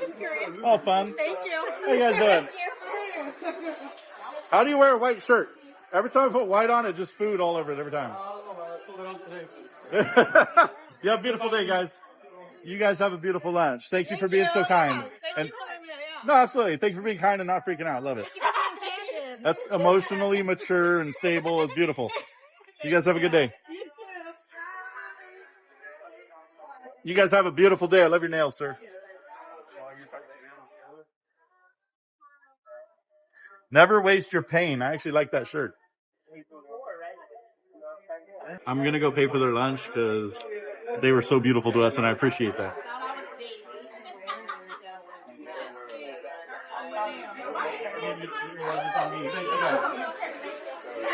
all fun. Thank you. How you guys doing? How do you wear a white shirt? Every time I put white on, it just food all over it every time. You have a beautiful day, guys. You guys have a beautiful lunch. Thank you for being so kind. No, absolutely. Thank you for being kind and not freaking out. Love it. That's emotionally mature and stable. It's beautiful. You guys have a good day. You guys have a beautiful day. I love your nails, sir. Never waste your pain. I actually like that shirt. I'm going to go pay for their lunch because they were so beautiful to us, and I appreciate that.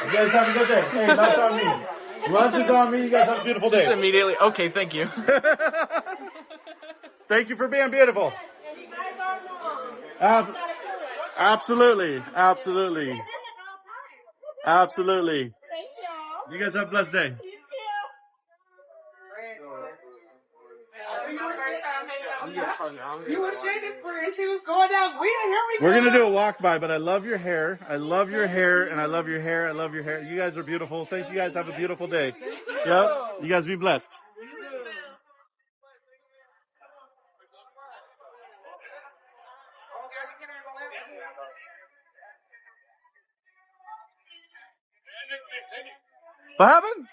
You guys have a good day. Hey, that's on me. Lunch is on me. You guys have a beautiful day. Just immediately. Okay, thank you. Thank you for being beautiful. Absolutely. Absolutely. Absolutely. You guys have a blessed day. You were shaking for it. She was going down. We're going to do a walk by, but I love your hair. I love your hair, and I love your hair. I love your hair. You guys are beautiful. Thank you guys. Have a beautiful day. Yep. You guys be blessed. What happened?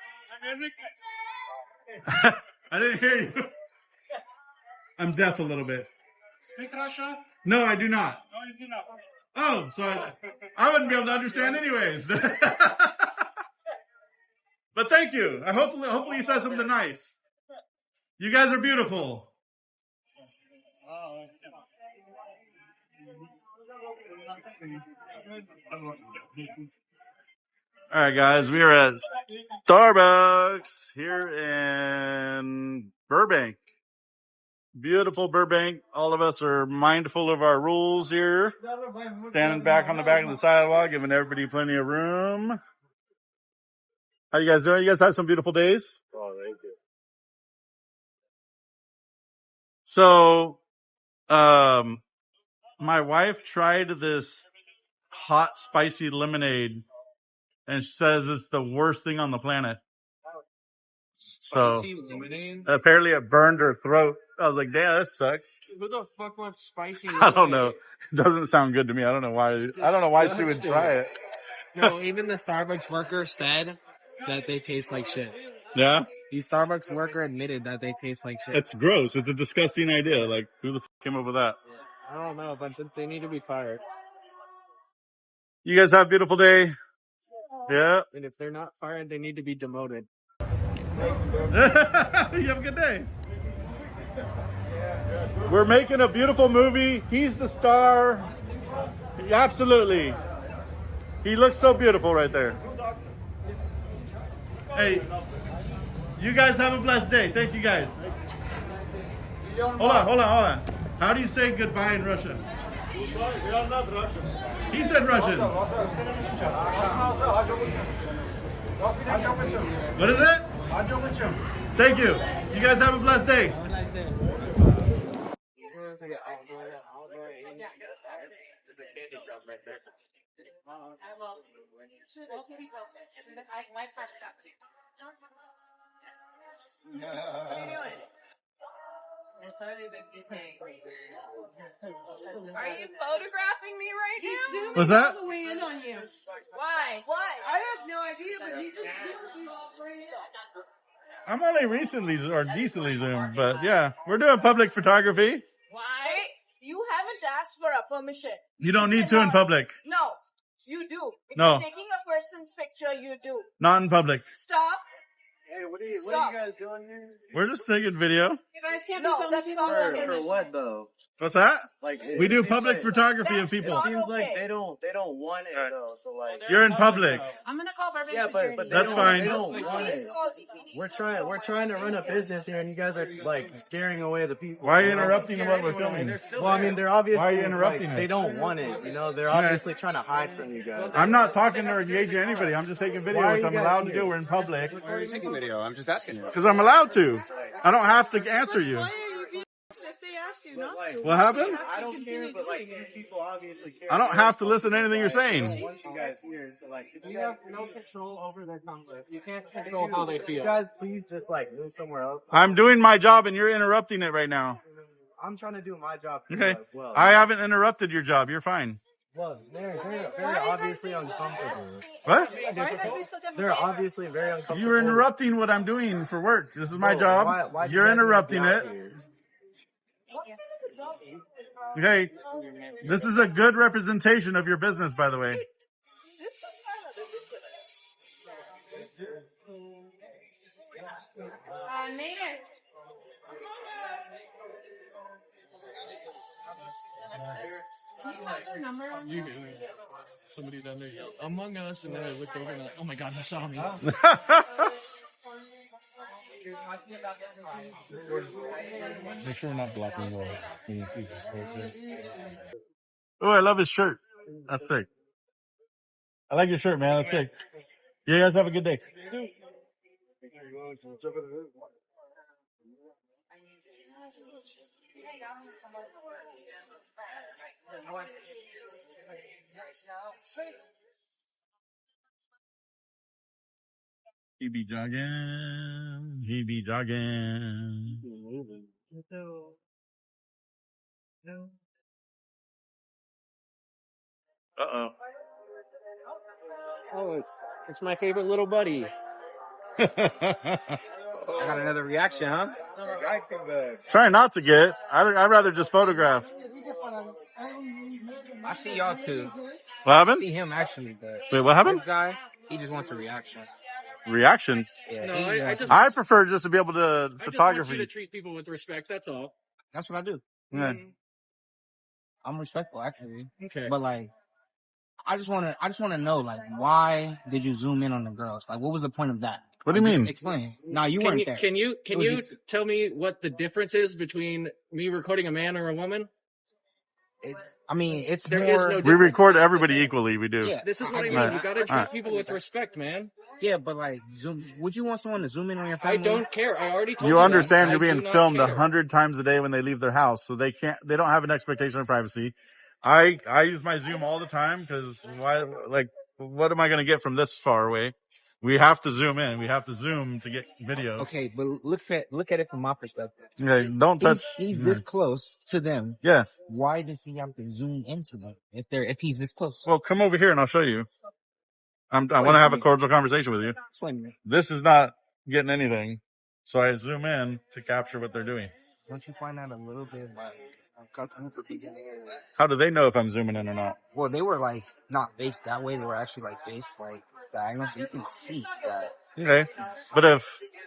I didn't hear you. I'm deaf a little bit. Speak Russian? No, I do not. No, you do not. Oh, so I wouldn't be able to understand anyways. But thank you. Hopefully you said something nice. You guys are beautiful. All right, guys, we are at Starbucks here in Burbank. Beautiful Burbank. All of us are mindful of our rules here. Standing back on the back of the sidewalk, giving everybody plenty of room. How you guys doing? You guys had some beautiful days? Oh, thank you. So, my wife tried this hot, spicy lemonade, and she says it's the worst thing on the planet. So, Spicy lemonade? apparently it burned her throat. I was like, damn, that sucks. Who the fuck wants spicy I don't know. It doesn't sound good to me. I don't know why. I don't know why she would try it. No, even the Starbucks worker said that they taste like shit. Yeah? The Starbucks worker admitted that they taste like shit. It's gross. It's a disgusting idea. Like, who the f came up with that? I don't know, but they need to be fired. You guys have a beautiful day. Yeah. And if they're not fired, they need to be demoted. You have a good day. We're making a beautiful movie. He's the star. Absolutely. He looks so beautiful right there. Hey, you guys have a blessed day. Thank you guys. Hold on. How do you say goodbye in Russian? We are not Russian. He said Russian. What is it? Thank you. You guys have a blessed day. Have a nice day. Are you photographing me right now? What's that? All the way in on you. Why? I have no idea, but he just zoomed you all right in. I'm only recently or decently zoomed, but yeah, we're doing public photography. Why? You haven't asked for a permission. You don't need to in public. No. You do. If No. you're taking a person's picture, you do. Not in public. Stop. Hey, what are you guys doing here? We're just taking video. You guys can't be filming people. For what though? What's that? Like we do public like, photography of people. It seems like they don't want it though. So like you're in public. I'm gonna call Burbank Yeah, Security. but that's fine. They don't want it. We're trying to run a business here, and you guys are like scaring away the people. Why are you interrupting what we're filming? Well, I mean, they're obviously. Why are you interrupting They don't want it. You know, they're obviously trying to hide from you guys. I'm not talking or engaging anybody. I'm just taking video, which I'm allowed to do. We're in public. Why are you taking video? I'm just asking you. Because I'm allowed to. I don't have to answer you. If they asked you not to. What happened? I don't care, but like these people obviously care. I don't have to listen to anything you're saying. I want you guys here, so like You have no control over their conduct. You can't control how they feel. you guys please just like move somewhere else. I'm doing my job and you're interrupting it right now. I'm trying to do my job too Okay. as well. I haven't interrupted your job. You're fine. Well, they're very obviously uncomfortable. What? They're obviously very uncomfortable. You're interrupting what I'm doing for work. This is my job. Why You're interrupting it. Okay. This is a good representation of your business, by the way. This is kind of ridiculous. Nader. You do. Somebody down there yelled, Among Us, and then I looked over and like, oh my god, he saw me. Make sure we're not blocking walls. Oh, I love his shirt. That's sick. I like your shirt, man. That's sick. You guys have a good day. He be jogging. He be jogging. Uh-oh. Oh, it's my favorite little buddy. I got another reaction, huh? Try not to get. I'd rather just photograph. I see y'all too. What happened? I see him actually, but wait, what happened? This guy, he just wants a reaction. Reaction? Yeah, No, I prefer just to be able to I just want photography. you to treat people with respect. That's all. That's what I do. Yeah. I'm respectful, actually. Okay. But like, I just want to know, like, why did you zoom in on the girls? Like, what was the point of that? What do you Just mean? Explain. No, you weren't there. Can you It was just- tell me what the difference is between me recording a man or a woman? I mean, it's There more. is no We difference. record everybody equally. We do. Yeah. This is what I mean. Right. You gotta treat Alright. people with respect, man. Yeah, but like, would you want someone to zoom in on your I family? don't care. I already told you. You understand that. you're I being do not filmed care. 100 times a day when they leave their house, so they don't have an expectation of privacy. I use my Zoom all the time because what am I going to get from this far away? We have to zoom in. We have to zoom to get video. Okay, but look at it from my perspective. Okay, don't touch. He's this close to them. Yeah. Why does he have to zoom into them if he's this close? Well, come over here and I'll show you. I want to have a cordial conversation with you. Explain to me. This is not getting anything, so I zoom in to capture what they're doing. Don't you find that a little bit like uncomfortable for people? How do they know if I'm zooming in or not? Well, they were like not faced that way. They were actually like faced like diagonal. So you can see that. Okay, but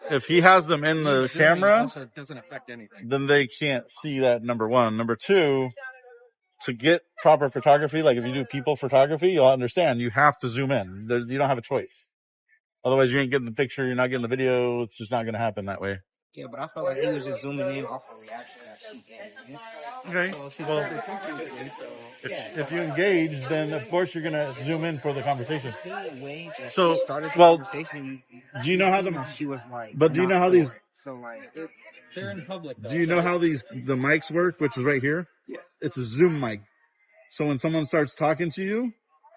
if he has them in the camera, Also doesn't affect anything. then they can't see that, number one. Number two, to get proper photography, like if you do people photography, you'll understand you have to zoom in. You don't have a choice. Otherwise, you ain't getting the picture, you're not getting the video. It's just not going to happen that way. Yeah, but I felt like he was just zooming in off a reaction that she gave. Okay, well, if you engage, then of course you're going to zoom in for the conversation. So, well, do you know how do you know how these, So like, They're in public. Though, do you know how the mics work, which is right here? Yeah. It's a Zoom mic. So when someone starts talking to you,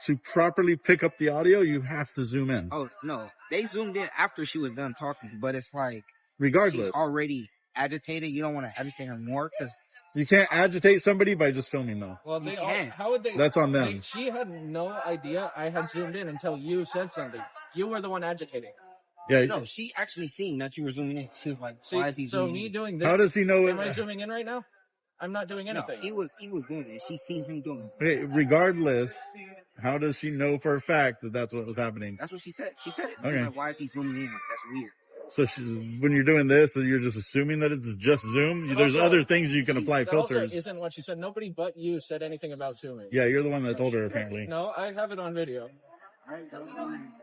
to properly pick up the audio, you have to zoom in. Oh no, they zoomed in after she was done talking, but it's like Regardless. she's already agitated. You don't want to agitate her more because You can't agitate somebody by just filming though. Well, they all, how would they? That's on them. She had no idea I had zoomed in until you said something. You were the one agitating. Yeah. No, she actually seen that you were zooming in. She was like, See, "Why is he so zooming me in?" doing this? How does he know Am it- I zooming in right now? I'm not doing anything. No, he was doing it. She seen him doing it. Okay, regardless, how does she know for a fact that that's what was happening? That's what she said. She said it. Okay. Like, why is he zooming in? Like, that's weird. So when you're doing this, you're just assuming that it's just Zoom. There's other things you can apply That filters. also isn't what she said. Nobody but you said anything about zooming. Yeah, you're the one that told her apparently. No, I have it on video.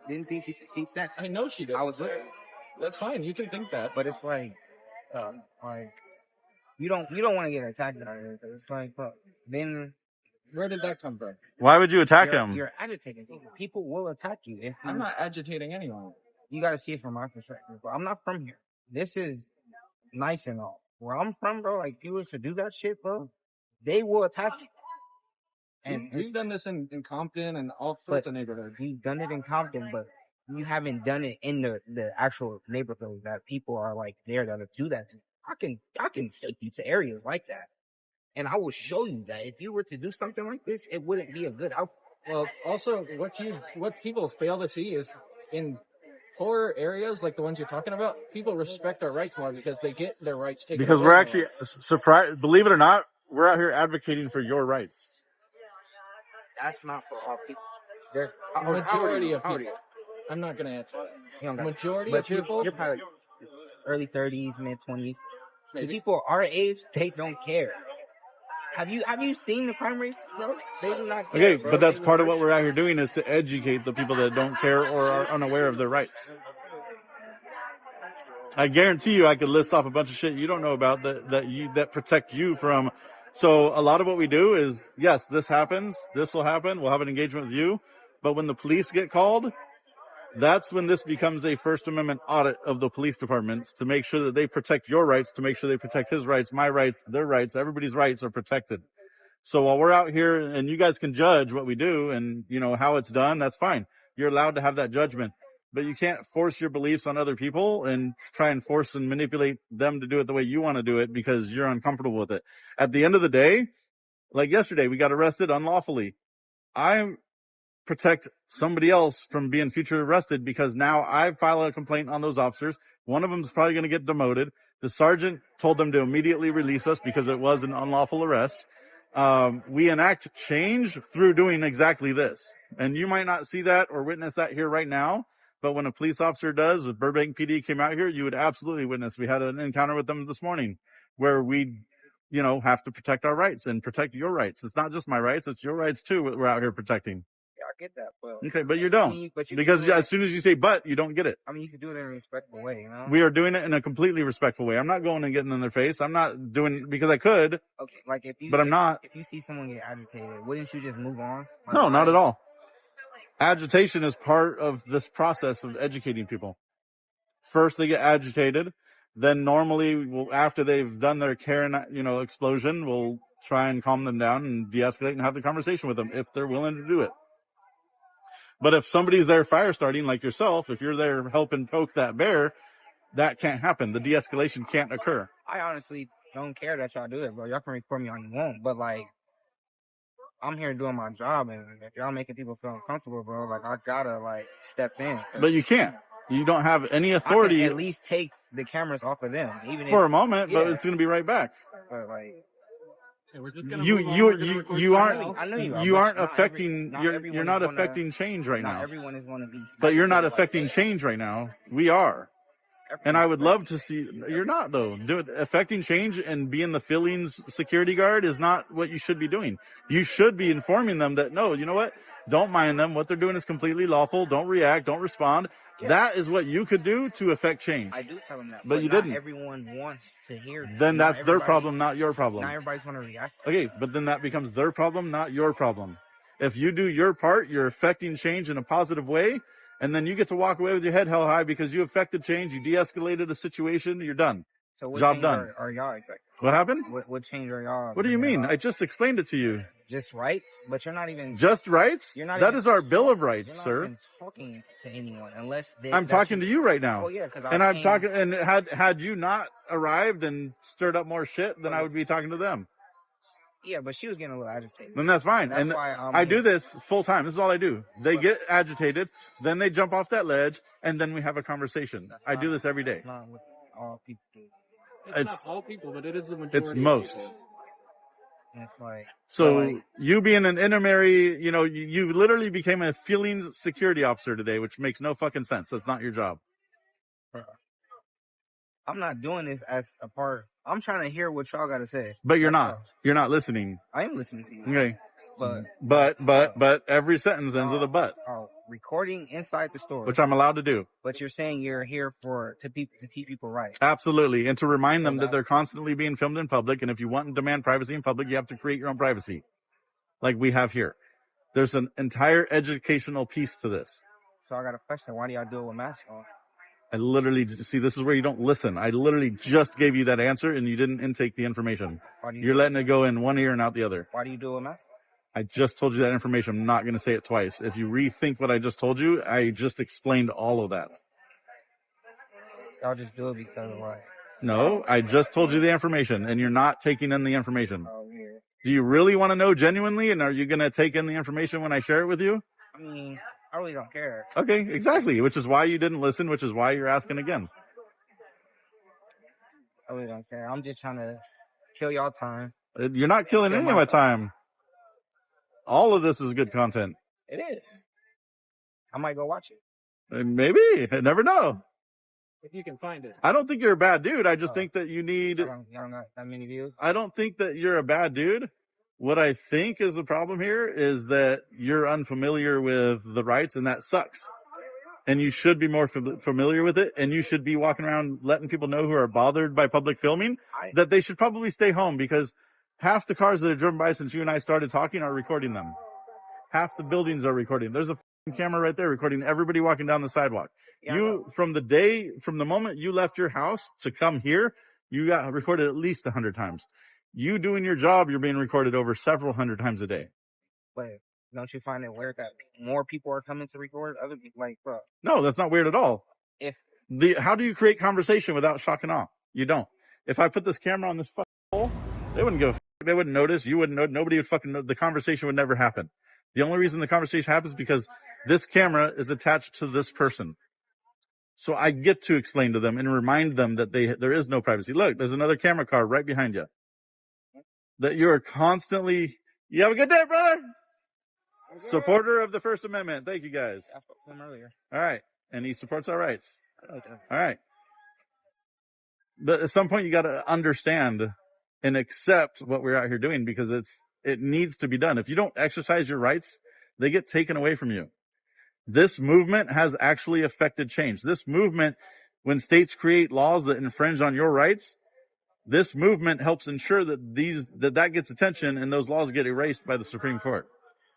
Didn't think she said. I know she did. I was listening. That's fine. You can think that. But it's like you don't want to get attacked out of it. It's like, then where did that come from? Why would you attack him? You're agitating people. People will attack you. I'm not agitating anyone. You got to see it from my perspective. Bro. I'm not from here. This is nice and all. Where I'm from, bro, like, if you was to do that shit, bro, they will attack you. And we've done this in Compton and all sorts of neighborhoods. You've done it in Compton, but you haven't done it in the actual neighborhood that people are like there that do that. I can take you to areas like that, and I will show you that if you were to do something like this, it wouldn't be a good outcome. Well, also what people fail to see is in poor areas like the ones you're talking about, people respect our rights more because they get their rights taken Because away we're more. actually surprised. Believe it or not, we're out here advocating for your rights. That's not for all people. Majority of people. I'm not going to answer that. Majority of people. You're probably early 30s, mid 20s. The people our age, they don't care. Have you seen the crime rates, bro? They do not care. Okay, bro. but that's part of what we're out here doing is to educate the people that don't care or are unaware of their rights. I guarantee you I could list off a bunch of shit you don't know about that protect you from. So a lot of what we do is, yes, this happens, this will happen, we'll have an engagement with you, but when the police get called, that's when this becomes a First Amendment audit of the police departments to make sure that they protect your rights, to make sure they protect his rights, my rights, their rights, everybody's rights are protected. So while we're out here and you guys can judge what we do and, you know, how it's done, that's fine. You're allowed to have that judgment, but you can't force your beliefs on other people and try and force and manipulate them to do it the way you want to do it because you're uncomfortable with it. At the end of the day, like yesterday, we got arrested unlawfully. I protect somebody else from being future arrested because now I file a complaint on those officers. One of them is probably going to get demoted. The sergeant told them to immediately release us because it was an unlawful arrest. We enact change through doing exactly this. And you might not see that or witness that here right now, but when a police officer does, with Burbank PD came out here, you would absolutely witness. We had an encounter with them this morning where we, you know, have to protect our rights and protect your rights. It's not just my rights, it's your rights too we're out here protecting. Yeah, I get that, but okay, but you don't. Because as soon as you say but, you don't get it. I mean, you can do it in a respectful way, you know? We are doing it in a completely respectful way. I'm not going and getting in their face. I'm not doing because I could. Okay, like but I'm not. If you see someone get agitated, wouldn't you just move on? Like, no, not at all. Agitation is part of this process of educating people. First, they get agitated. Then normally, after they've done their Karen, explosion, we'll try and calm them down and de-escalate and have the conversation with them if they're willing to do it. But if somebody's there fire starting like yourself, if you're there helping poke that bear, that can't happen. The de-escalation can't occur. I honestly don't care that y'all do it, bro. Y'all can record me all you want, but like, I'm here doing my job, and if y'all making people feel uncomfortable, bro, like, I gotta, like, step in. But you can't. You don't have any authority. I can at least take the cameras off of them. Even for a moment, but it's going to be right back. But, like, you aren't affecting, you're not affecting change right now. Not everyone is going to be. But you're not affecting change right now. We are. And I would love to see, you're not though. Affecting change and being the feelings security guard is not what you should be doing. You should be informing them that, no, you know what? Don't mind them. What they're doing is completely lawful. Don't react. Don't respond. Yeah. That is what you could do to affect change. I do tell them that. But you didn't. Everyone wants to hear that. Then that's their problem, not your problem. Not everybody's going to react. Okay, but then that becomes their problem, not your problem. If you do your part, you're affecting change in a positive way. And then you get to walk away with your head held high because you affected change, you de-escalated a situation, you're done. So what job done. Are y'all expecting? What happened? What change are y'all? What do you mean? I just explained it to you. Just rights? But you're not even... Just rights? You're not that even, is our Bill of Rights, you're not sir. Even talking to anyone unless they... I'm talking to you right now. Oh, yeah, because I'm talking... And had you not arrived and stirred up more shit, then I would be talking to them. Yeah, but she was getting a little agitated. Then that's fine. That's and why, I do this full time. This is all I do. They get agitated, then they jump off that ledge, and then we have a conversation. I do this every day. Not what all people do. It's not all people, but it is the majority. It's most. Of people. And it's like, so you being an intermediary, you know, you literally became a feelings security officer today, which makes no fucking sense. That's not your job. I'm not doing this as a part. I'm trying to hear what y'all got to say. But you're not. You're not listening. I am listening to you. Okay. But every sentence ends with a but. Recording inside the store, Which I'm allowed to do. But you're saying you're here to teach people right. Absolutely. And to remind them that they're constantly being filmed in public. And if you want and demand privacy in public, you have to create your own privacy. Like we have here. There's an entire educational piece to this. So I got a question. Why do y'all do it with masks on? I literally, see, this is where you don't listen. I literally just gave you that answer and you didn't intake the information. You're letting it go in one ear and out the other. Why do you do it with masks on? I just told you that information. I'm not going to say it twice. If you rethink what I just told you, I just explained all of that. Y'all just do it because of why? No, I just told you the information and you're not taking in the information. Oh, yeah. Do you really want to know genuinely? And are you going to take in the information when I share it with you? I mean, I really don't care. Okay, exactly. Which is why you didn't listen, which is why you're asking again. I really don't care. I'm just trying to kill y'all time. You're not killing any of my time. All of this is good content. It is. I might go watch it. Maybe. I never know. If you can find it. I don't think you're a bad dude. I just think that you need... Y'all don't got that many views? I don't think that you're a bad dude. What I think is the problem here is that you're unfamiliar with the rights, and that sucks. And you should be more familiar with it, and you should be walking around letting people know who are bothered by public filming that they should probably stay home, because half the cars that have driven by since you and I started talking are recording them. Half the buildings are recording. There's a camera right there recording everybody walking down the sidewalk. From the moment you left your house to come here, you got recorded at least 100 times. You doing your job, you're being recorded over several hundred times a day. But don't you find it weird that more people are coming to record other people? Like, bro. No, that's not weird at all. How do you create conversation without shock and awe? You don't. If I put this camera on this fucking pole, they wouldn't give a fuck. They wouldn't notice. You wouldn't know. Nobody would fucking know. The conversation would never happen. The only reason the conversation happens is because this camera is attached to this person. So I get to explain to them and remind them that there is no privacy. Look, there's another camera car right behind you. That you're constantly... You have a good day, brother! Supporter of the First Amendment. Thank you, guys. I spoke to him earlier. All right. And he supports our rights. All right. But at some point, you got to understand and accept what we're out here doing, because it needs to be done. If you don't exercise your rights, they get taken away from you. This movement has actually affected change. This movement, when states create laws that infringe on your rights, this movement helps ensure that that gets attention and those laws get erased by the Supreme Court.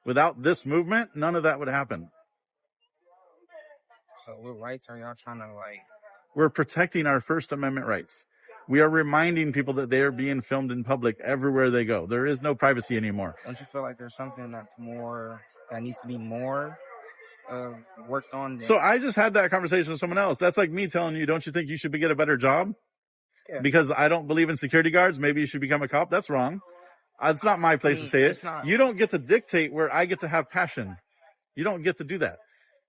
Without this movement, none of that would happen. So what rights are y'all trying to We're protecting our First Amendment rights. We are reminding people that they are being filmed in public everywhere they go. There is no privacy anymore. Don't you feel like there's something that needs to be more worked on? So I just had that conversation with someone else. That's like me telling you, don't you think you should get a better job? Yeah. Because I don't believe in security guards. Maybe you should become a cop. That's wrong. It's not my place to say it. You don't get to dictate where I get to have passion. You don't get to do that.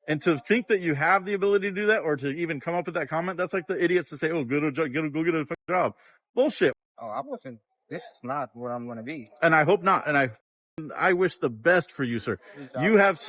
And to think that you have the ability to do that, or to even come up with that comment, that's like the idiots to say, oh, go get a fucking job. Bullshit. Oh, this is not where I'm going to be. And I hope not. And I wish the best for you, sir. You have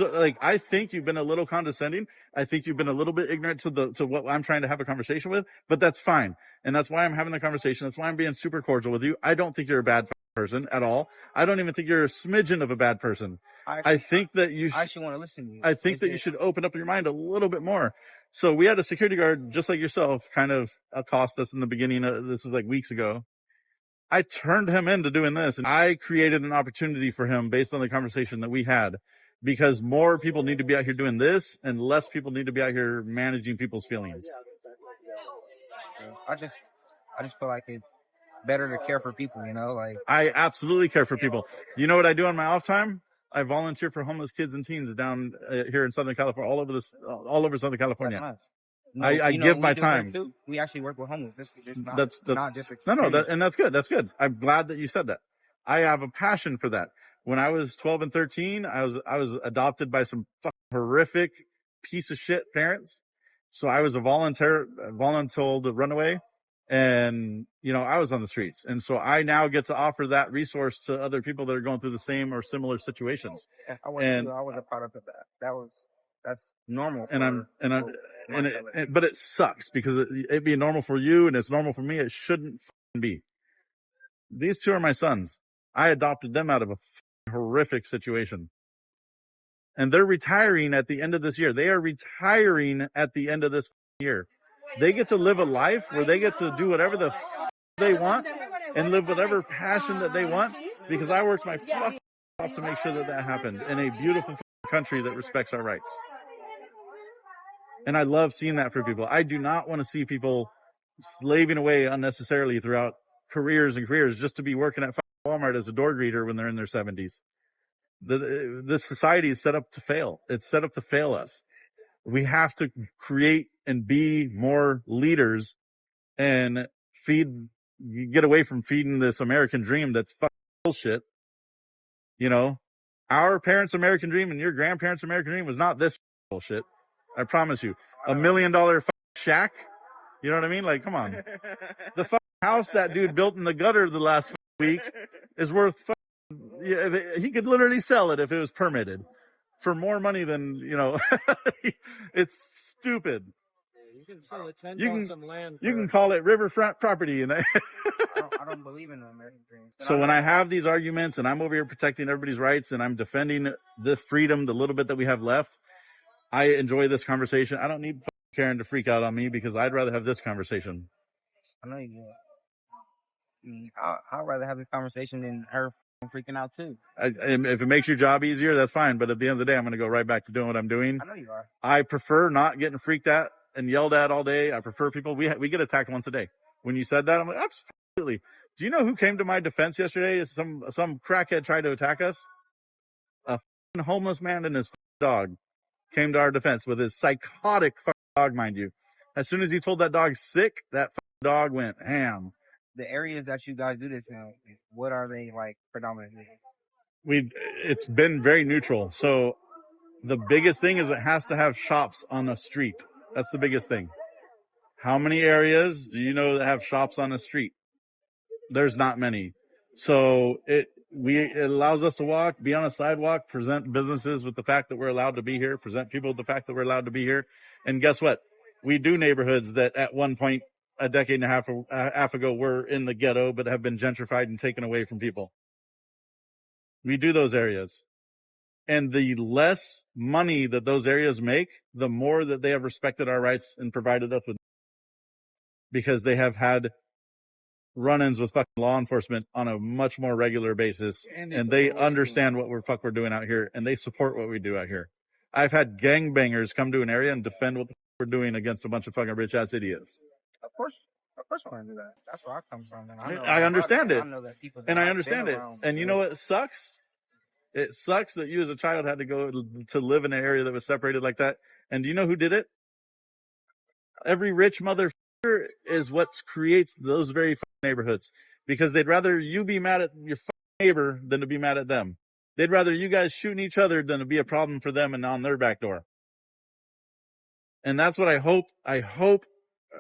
I think you've been a little condescending. I think you've been a little bit ignorant to what I'm trying to have a conversation with, but that's fine. And that's why I'm having the conversation. That's why I'm being super cordial with you. I don't think you're a bad person at all. I don't even think you're a smidgen of a bad person. I think that you I actually want to listen to you. I think that you should open up your mind a little bit more. So we had a security guard just like yourself kind of accost us in the beginning. This was like weeks ago. I turned him into doing this, and I created an opportunity for him based on the conversation that we had, because more people need to be out here doing this and less people need to be out here managing people's feelings. I just feel like it's better to care for people, I absolutely care for people. You know what I do on my off time? I volunteer for homeless kids and teens down here in Southern California, all over Southern California. I give my time. We actually work with homeless. This is not just and that's good. That's good. I'm glad that you said that. I have a passion for that. When I was 12 and 13, I was adopted by some fucking horrific piece of shit parents. So I was a voluntold runaway, And, you know, I was on the streets. And so I now get to offer that resource to other people that are going through the same or similar situations. I was a product of that. That's normal. But it sucks because it being normal for you and it's normal for me. It shouldn't be. These two are my sons. I adopted them out of a horrific situation. And they're retiring at the end of this year. They are retiring at the end of this year. They get to live a life where they get to do whatever they want and live whatever passion that they want, because I worked my fuck off to make sure that happened in a beautiful country that respects our rights. And I love seeing that for people. I do not want to see people slaving away unnecessarily throughout careers just to be working at Walmart as a door greeter when they're in their 70s. This society is set up to fail. It's set up to fail us. We have to create and be more leaders and get away from feeding this American dream that's bullshit. You know, our parents' American dream and your grandparents' American dream was not this bullshit. I promise you. $1 million shack. You know what I mean? Like, come on. The house that dude built in the gutter the last week is worth he could literally sell it if it was permitted for more money than, you know, it's stupid. You can sell it 10 on some land. You can call it riverfront property. And I don't believe in the American dream. So when I have these arguments and I'm over here protecting everybody's rights and I'm defending the freedom, the little bit that we have left, I enjoy this conversation. I don't need Karen to freak out on me because I'd rather have this conversation. I know you do. I'd rather have this conversation than her freaking out too. If it makes your job easier, that's fine. But at the end of the day, I'm going to go right back to doing what I'm doing. I know you are. I prefer not getting freaked at and yelled at all day. I prefer people. We get attacked once a day. When you said that, I'm like, absolutely. Do you know who came to my defense yesterday? Some crackhead tried to attack us. A homeless man and his dog came to our defense with his psychotic dog, mind you. As soon as he told that dog sick, that dog went ham. The areas that you guys do this in, what are they like predominantly? It's been very neutral. So the biggest thing is it has to have shops on a street. That's the biggest thing. How many areas do you know that have shops on a street? There's not many. So it allows us to be on a sidewalk, present businesses with the fact that we're allowed to be here, present people with the fact that we're allowed to be here. And guess what? We do neighborhoods that at one point, a decade and a half ago, were in the ghetto, but have been gentrified and taken away from people. We do those areas. And the less money that those areas make, the more that they have respected our rights and provided us with. Because they have had run-ins with fucking law enforcement on a much more regular basis. And they understand what we're doing out here. And they support what we do out here. I've had gangbangers come to an area and defend what the we're doing against a bunch of fucking rich-ass idiots. Of course I want to do that. That's where I come from. And I understand it. I know that people and I understand it. And you know what sucks? It sucks that you as a child had to go to live in an area that was separated like that. And do you know who did it? Every rich motherfucker is what creates those very neighborhoods. Because they'd rather you be mad at your neighbor than to be mad at them. They'd rather you guys shooting each other than to be a problem for them and on their back door. And that's what I hope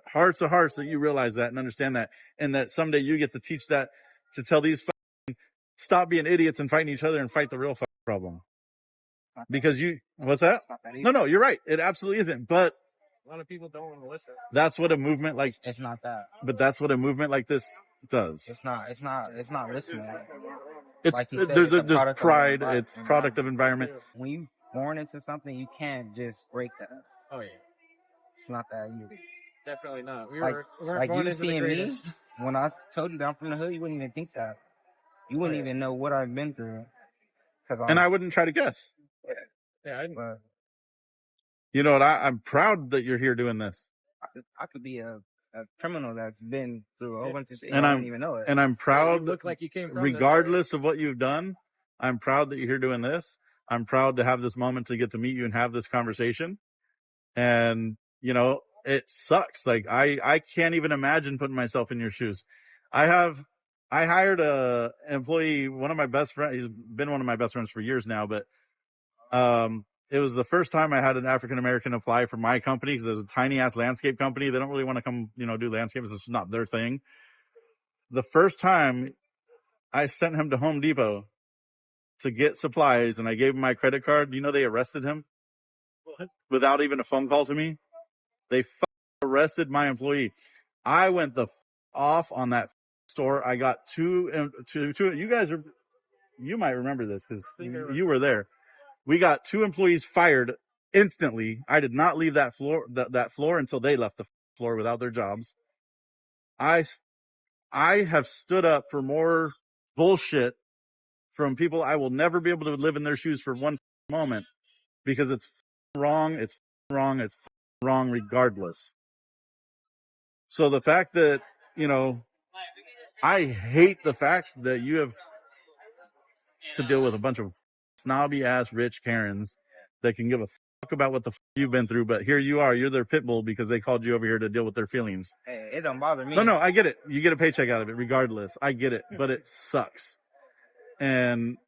hearts of hearts that you realize that and understand that. And that someday you get to teach that, to tell these stop being idiots and fighting each other and fight the real problem. Because what's that? No, you're right. It absolutely isn't. But a lot of people don't want to listen. That's what a movement like, it's not that. But that's what a movement like this does. It's not listening. There's pride. It's product of environment. When you born into something, you can't just break that. Oh yeah. It's not that easy. Definitely not. We weren't born you into seeing the me greatest. when I told you that I'm from the hood, you wouldn't even think that. You wouldn't even know what I've been through. And I wouldn't try to guess. Yeah. You know what? I'm proud that you're here doing this. I could be a criminal that's been through a whole bunch of shit. And I don't even know it. And I'm proud. You look like you came from regardless of what you've done. I'm proud that you're here doing this. I'm proud to have this moment to get to meet you and have this conversation. And you know, it sucks. Like I can't even imagine putting myself in your shoes. I hired a employee, one of my best friends. He's been one of my best friends for years now, but it was the first time I had an African American apply for my company because it was a tiny ass landscape company. They don't really want to come, do landscapes. It's not their thing. The first time I sent him to Home Depot to get supplies and I gave him my credit card, they arrested him without even a phone call to me. They arrested my employee. I went off on that store. I got two. You might remember this because you were there. We got 2 employees fired instantly. I did not leave that floor until they left the floor without their jobs. I have stood up for more bullshit from people. I will never be able to live in their shoes for one moment because it's wrong. It's wrong. It's wrong regardless. So the fact that, I hate the fact that you have to deal with a bunch of snobby ass rich Karens that can give a fuck about what the fuck you've been through, but here you are, you're their pit bull because they called you over here to deal with their feelings. Hey, it don't bother me. No, I get it. You get a paycheck out of it regardless. I get it, but it sucks. And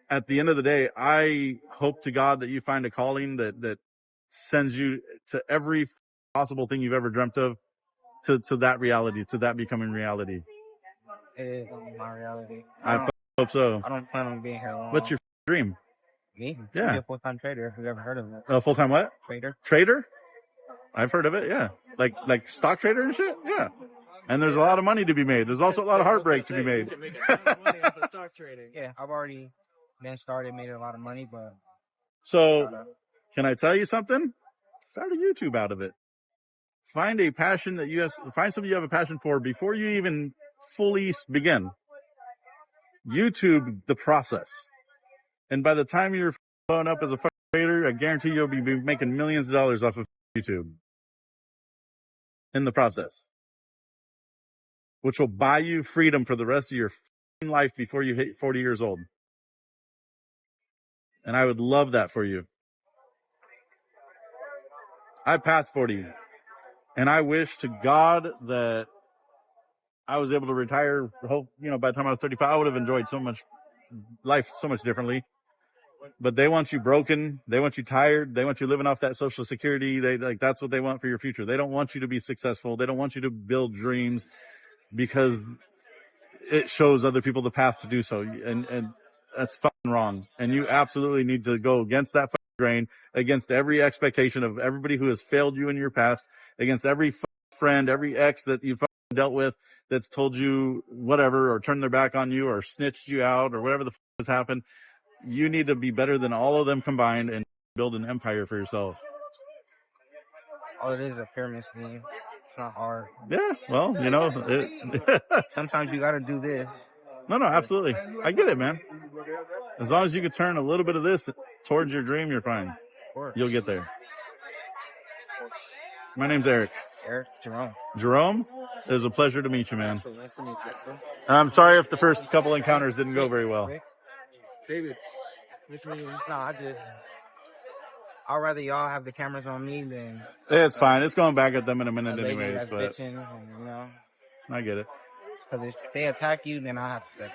at the end of the day, I hope to God that you find a calling that sends you to every possible thing you've ever dreamt of, to that reality, to that becoming reality. It is my reality. I hope so. I don't plan on being here long. What's your dream? Me? Yeah. Be a full-time trader, if you've ever heard of it. Full-time what? Trader. Trader? I've heard of it, yeah. Like stock trader and shit? Yeah. And there's a lot of money to be made. There's also a lot of heartbreak to be made. You can make a ton of money off of stock trading. Yeah, I've already been started, made a lot of money, but... So, can I tell you something? Start a YouTube out of it. Find a passion find something you have a passion for before you even fully begin. YouTube the process. And by the time you're blowing up as a trader, I guarantee you'll be making millions of dollars off of YouTube. In the process. Which will buy you freedom for the rest of your life before you hit 40 years old. And I would love that for you. I passed 40. And I wish to God that I was able to retire. By the time I was 35, I would have enjoyed life so much differently. But they want you broken. They want you tired. They want you living off that Social Security. That's what they want for your future. They don't want you to be successful. They don't want you to build dreams because it shows other people the path to do so. And that's fucking wrong. And you absolutely need to go against that grain, against every expectation of everybody who has failed you in your past, against every friend, every ex that you've dealt with that's told you whatever or turned their back on you or snitched you out or whatever the has happened. You need to be better than all of them combined and build an empire for yourself. All it is a pyramid scheme. It's not hard. Yeah, well, sometimes you got to do this. No, absolutely. I get it, man. As long as you can turn a little bit of this towards your dream, you're fine. You'll get there. My name's Eric. Eric, Jerome. Jerome? It was a pleasure to meet you, man. Nice to meet you. And I'm sorry if the first couple encounters didn't go very well. David, nice to meet you. No, I'd rather y'all have the cameras on me than... It's fine. It's going back at them in a minute anyways. But bitching, I get it. Because if they attack you, then I have to step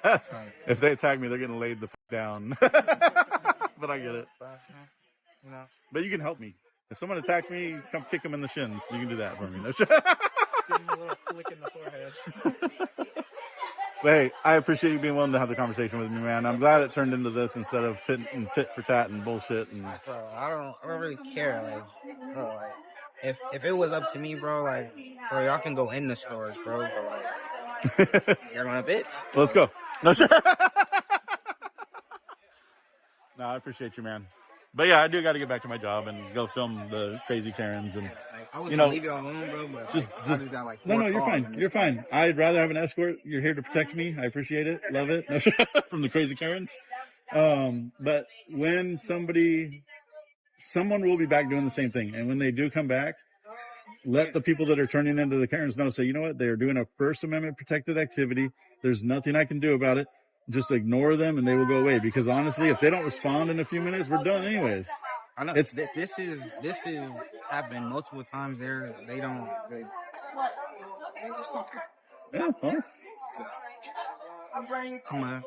back. If they attack me, they're getting laid the down. But I get it. But you can help me. If someone attacks me, come kick them in the shins. You can do that for me. Give them a little flick in the forehead. But hey, I appreciate you being willing to have the conversation with me, man. I'm glad it turned into this instead of tit for tat and bullshit. And bro, I don't really care. If it was up to me, bro, y'all can go in the stores, bro. But you're gonna bitch. Let's go. No, I appreciate you, man. But yeah, I do got to get back to my job and go film the crazy Karens and I was gonna leave you alone, bro. But just got, no, you're fine. You're fine. I'd rather have an escort. You're here to protect me. I appreciate it. Love it. From the crazy Karens. But when someone will be back doing the same thing, and when they do come back, let the people that are turning into the Karens know. Say, you know what? They are doing a First Amendment protected activity. There's nothing I can do about it. Just ignore them and they will go away. Because honestly, if they don't respond in a few minutes, we're done anyways. I know this is happened multiple times. They just don't care. Yeah, well. Come on,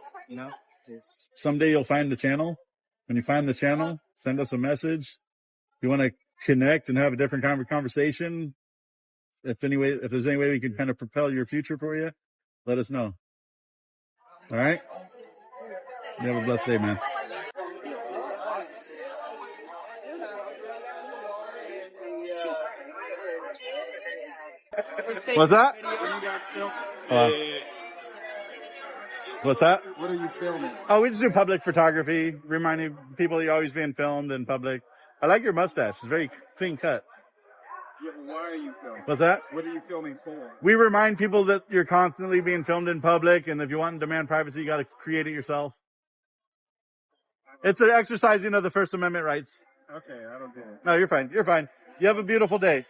Someday you'll find the channel When you find the channel, send us a message. If you want to connect and have a different kind of conversation, if there's any way we can kind of propel your future for you, let us know. All right? You have a blessed day, man. What's that? What do you guys film? What's that? What are you filming? Oh, we just do public photography, reminding people you're always being filmed in public. I like your mustache. It's very clean cut. Yeah, why are you filming? What's that? What are you filming for? We remind people that you're constantly being filmed in public, and if you want to demand privacy, you got to create it yourself. It's an exercising of the First Amendment rights. Okay, I don't get it. No, you're fine. You're fine. You have a beautiful day.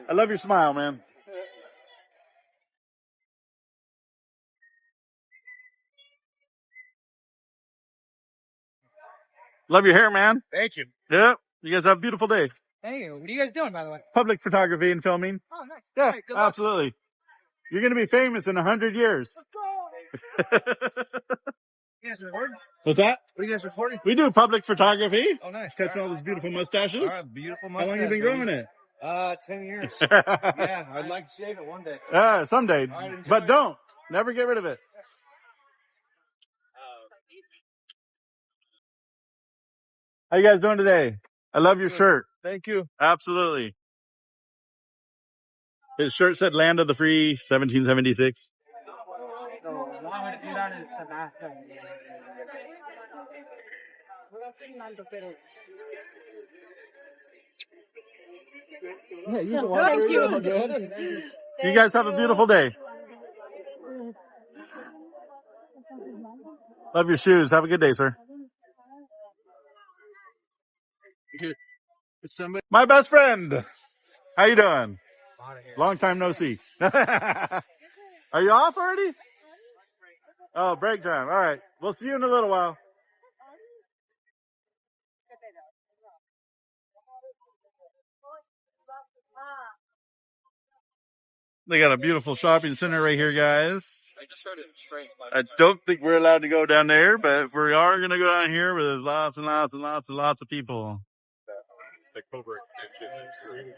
I love your smile, man. Love your hair, man. Thank you. Yep. You guys have a beautiful day. Hey, what are you guys doing, by the way? Public photography and filming. Oh, nice. Yeah, All right, good luck. absolutely. You're going to be famous in 100 years. You guys recording? What's that? What are you guys recording? We do public photography. Oh, nice. Catching all those beautiful mustaches. All right, beautiful How mustache. long have you been growing it? 10 years. Yeah, I'd like to shave it one day. Someday. Right, But don't. Never get rid of it. How you guys doing today? I love your shirt. Thank you. Absolutely. His shirt said Land of the Free, 1776. Thank you. You guys have a beautiful day. Love your shoes. Have a good day, sir. My best friend. How you doing? Long time no see. Are you off already? Oh, break time. All right. We'll see you in a little while. They got a beautiful shopping center right here, guys. I don't think we're allowed to go down there, but if we are going to go down here, where there's lots and lots and lots and lots of people. The Cobra extension is green.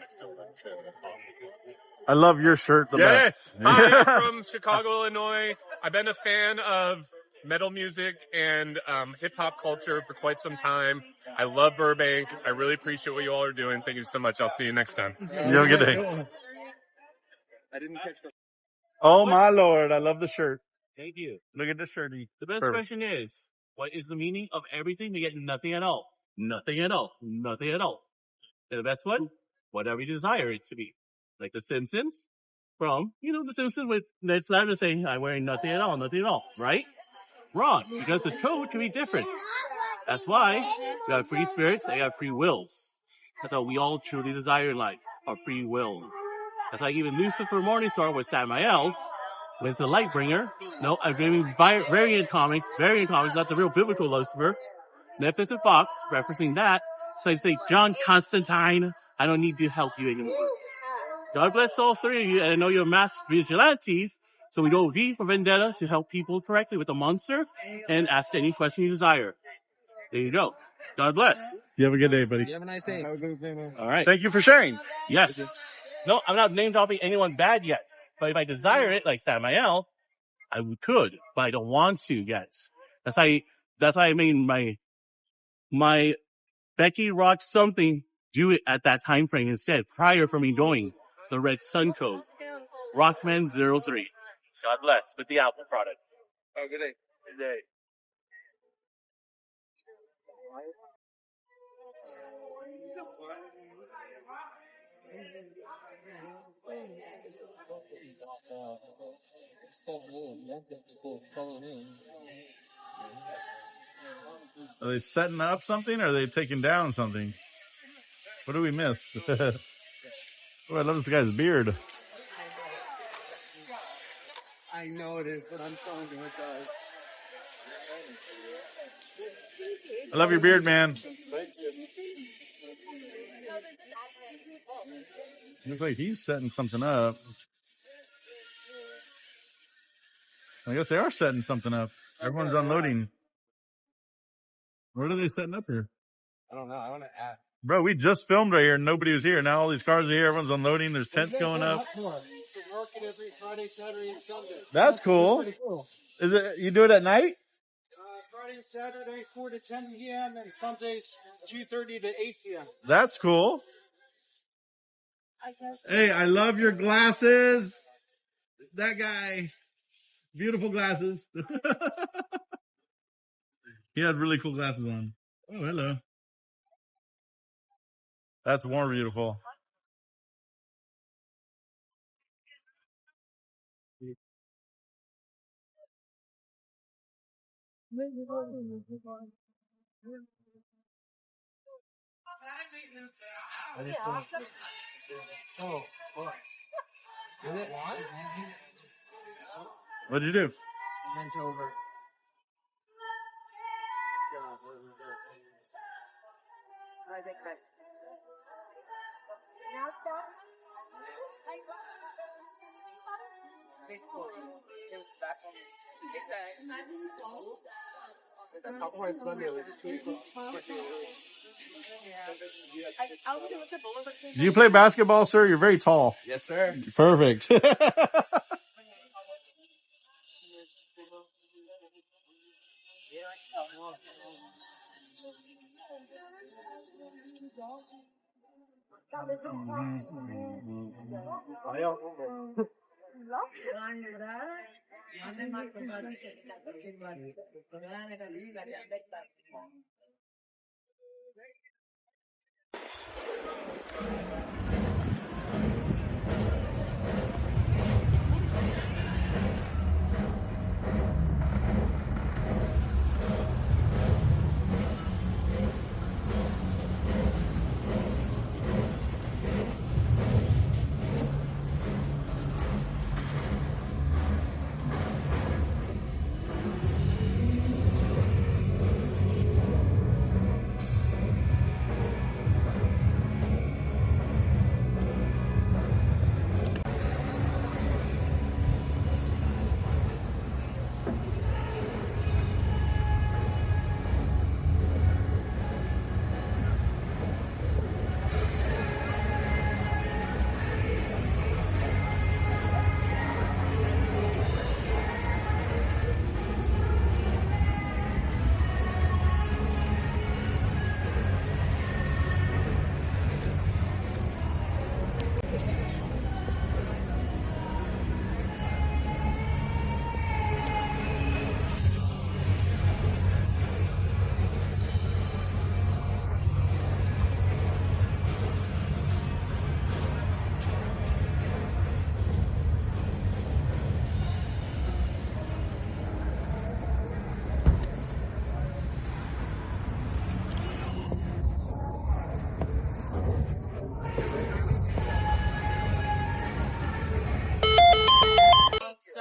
I love your shirt the Yes. best. Hi, I'm from Chicago, Illinois. I've been a fan of metal music and hip-hop culture for quite some time. I love Burbank. I really appreciate what you all are doing. Thank you so much. I'll see you next time. You have a good day. I didn't catch the... Oh, my Lord. I love the shirt. Thank you. Look at the shirt. The best Perfect. question is, what is the meaning of everything to get nothing at all? Nothing at all. Nothing at all. And the best one, whatever you desire it to be. Like the Simpsons from, the Simpsons with Ned Flanders saying, I'm wearing nothing at all, right? Wrong, because the code can be different. That's why we got free spirits and we got free wills. That's what we all truly desire in life, our free will. That's like even Lucifer Morningstar with Samael, when it's a light bringer. No, I'm giving variant comics, not the real biblical Lucifer. Netflix and Fox, referencing that. So I say, John Constantine, I don't need to help you anymore. God bless all three of you, and I know you're mass vigilantes, so we go V for Vendetta to help people correctly with the monster and ask any question you desire. There you go. God bless. You have a good day, buddy. You have a nice day. Have a good day, man. All right. Thank you for sharing. Yes. No, I'm not name dropping anyone bad yet. But if I desire it, like Samael, I could, but I don't want to yet. That's why I made my Becky Rock something, do it at that time frame instead, prior for me doing the Red Sun Code. Rockman 03. God bless with the Apple product. Have a good day. Good day. Are they setting up something or are they taking down something? What do we miss? Oh, I love this guy's beard. I know it is, but I'm telling you it does. I love your beard, man. Looks like he's setting something up. I guess they are setting something up. Everyone's unloading. What are they setting up here? I don't know. I want to ask. Bro, we just filmed right here and nobody was here. Now all these cars are here. Everyone's unloading. There's tents going up. Working every Friday, Saturday, and Sunday. That's cool. Pretty cool. Is it? You do it at night? Friday and Saturday, 4 to 10 p.m. and Sundays, 2:30 to 8 p.m. That's cool. Hey, I love your glasses. That guy. Beautiful glasses. He had really cool glasses on. Oh, hello. That's more beautiful. Oh, fuck. Is it one? What'd you do? Bent over. Do you play basketball, sir? You're very tall. Yes, sir. Perfect.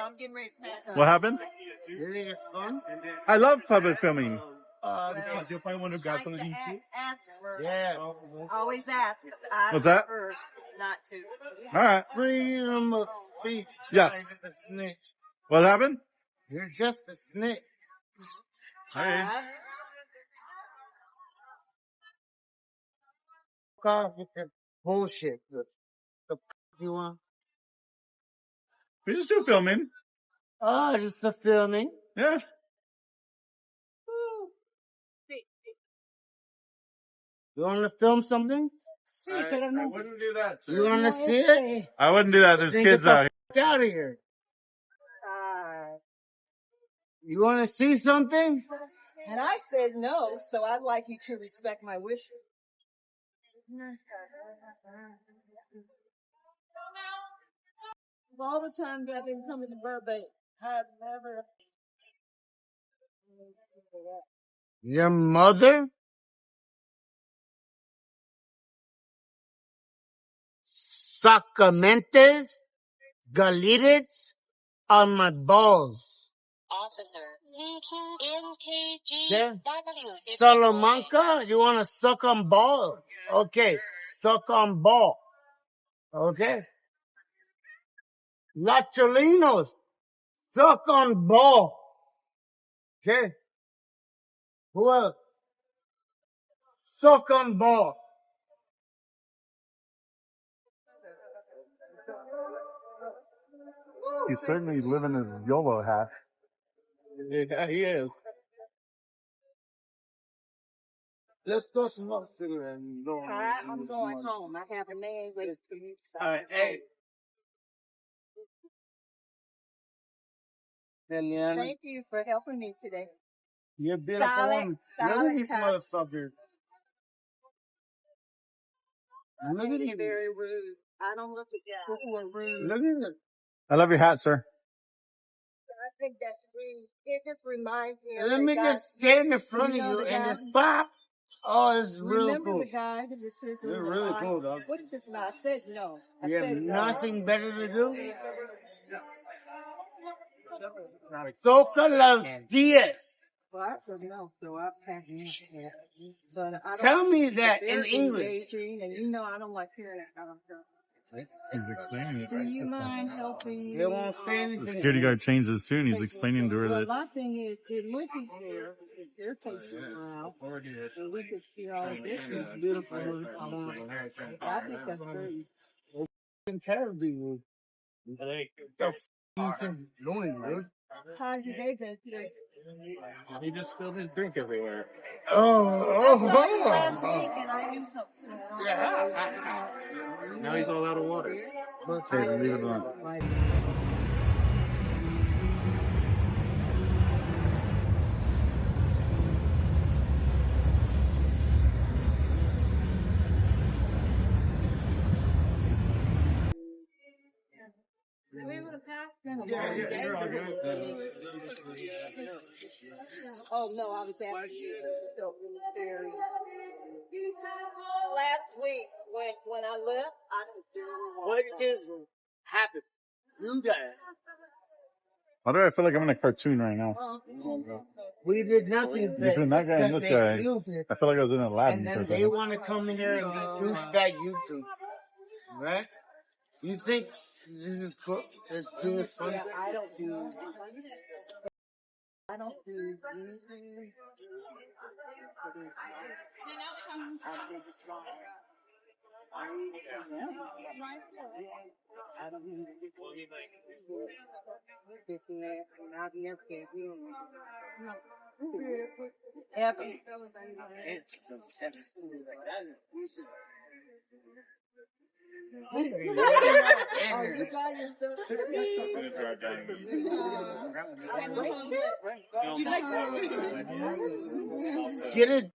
I'm getting ready to pass. What happened? You think it's fun? I love public filming. You'll probably want to grab some of these too. Ask first. Yeah. Always ask. 'Cause I What's that? prefer not to. All right. Freedom of speech. Yes. You're just a snitch. What happened? You're just a snitch. Hey. Fuck off with the bullshit. The you want? We're just still filming. Oh, just the filming. Yeah. You want to film something? I wouldn't do that, sir. You want to see it? I wouldn't do that. There's Then kids get the out here. f- out of here. You want to see something? And I said no, so I'd like you to respect my wishes. All the time that I've been coming to Burbank, I've never. Your mother? Sacramentes, Galitas on my balls. Officer, NKG Yeah. W. Salamanca, you want to suck on ball? Okay, suck on ball. Okay. Lacholinos, suck on ball. Okay. Who else? suck on balls. He's certainly living his YOLO hat. Yeah, he is. Let's go smoke cigarette. I'm going home. I have a man waiting for me. All right, hey. Thank you for helping me today. You're beautiful woman. Look at these motherfuckers. Look at him. Very rude. I don't look at people who are rude. Look at him. I love your hat, sir. I think that's rude. It just reminds me of Let the me guy. just stand in front of you and just pop. Oh, this is really Remember cool. the guy who was here You're doing really the cool, line? dog. What is this about? I said no. I You have said no. nothing better to do? Soca los días. Well, I said no, so I packed it. But I don't Tell me that they're in English. engaging, and you know I don't like hearing that kind of stuff. He's explaining it. Do you mind helping me? They won't say anything. The security guard changed his tune. He's explaining to her Well, that my thing is, it would be fair if they're taking a while, and we could see all of this is beautiful. I think that's great. It's terribly rude. The f*** you think doing, dude? How's your day been today? He just spilled his drink everywhere. Last week, and I knew something. Now he's all out of water. Okay, leave it alone. Oh no, I was asking you. Last week, when I left, I didn't. What is happening? You guys. Why do I feel like I'm in a cartoon right now? We did nothing Between that guy and this guy, music, I feel like I was in Aladdin and for a then they second. want to come in here and be douchebag YouTube, right? You think this is cool? This is funny? I don't do. I don't do anything. I think it's wrong. I don't even Get it,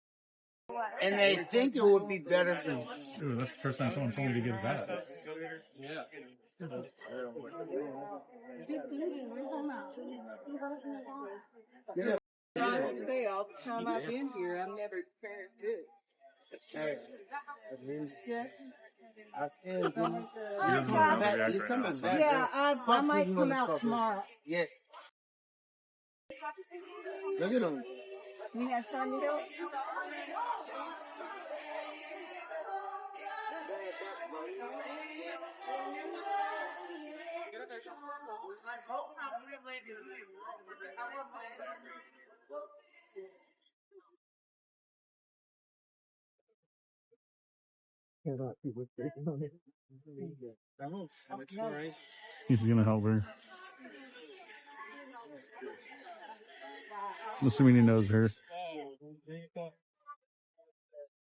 and they think it would be better for you. Ooh, that's the first time someone told me to get that. Yeah. Today, all the time I've been here, I've never experienced this. Yes. You're coming back. Yeah, I might come out tomorrow. Yes. Look at him. You had time to go? He's gonna help her. I'm assuming he knows her.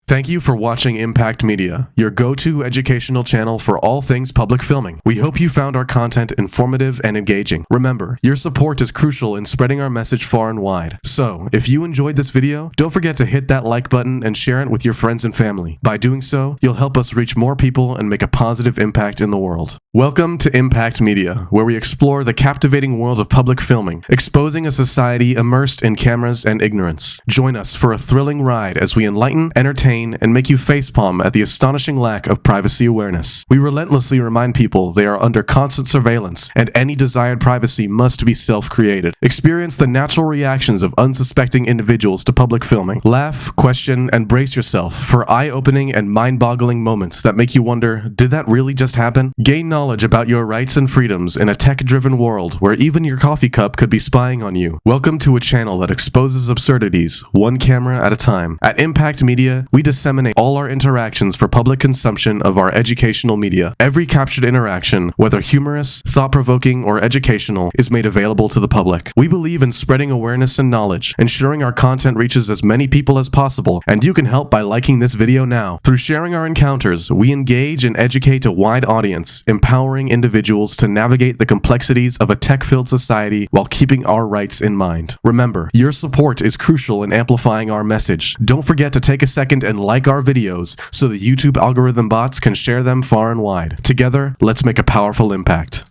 Thank you for watching Impact Media, your go-to educational channel for all things public filming. We hope you found our content informative and engaging. Remember, your support is crucial in spreading our message far and wide. So, if you enjoyed this video, don't forget to hit that like button and share it with your friends and family. By doing so, you'll help us reach more people and make a positive impact in the world. Welcome to Impact Media, where we explore the captivating world of public filming, exposing a society immersed in cameras and ignorance. Join us for a thrilling ride as we enlighten, entertain, and make you facepalm at the astonishing lack of privacy awareness. We relentlessly remind people they are under constant surveillance, and any desired privacy must be self-created. Experience the natural reactions of unsuspecting individuals to public filming. Laugh, question, and brace yourself for eye-opening and mind-boggling moments that make you wonder, did that really just happen? Gain knowledge about your rights and freedoms in a tech-driven world where even your coffee cup could be spying on you. Welcome to a channel that exposes absurdities, one camera at a time. At Impact Media, we disseminate all our interactions for public consumption of our educational media. Every captured interaction, whether humorous, thought-provoking, or educational, is made available to the public. We believe in spreading awareness and knowledge, ensuring our content reaches as many people as possible, and you can help by liking this video now. Through sharing our encounters, we engage and educate a wide audience, empowering individuals to navigate the complexities of a tech-filled society while keeping our rights in mind. Remember, your support is crucial in amplifying our message. Don't forget to take a second and like our videos so the YouTube algorithm bots can share them far and wide. Together, let's make a powerful impact.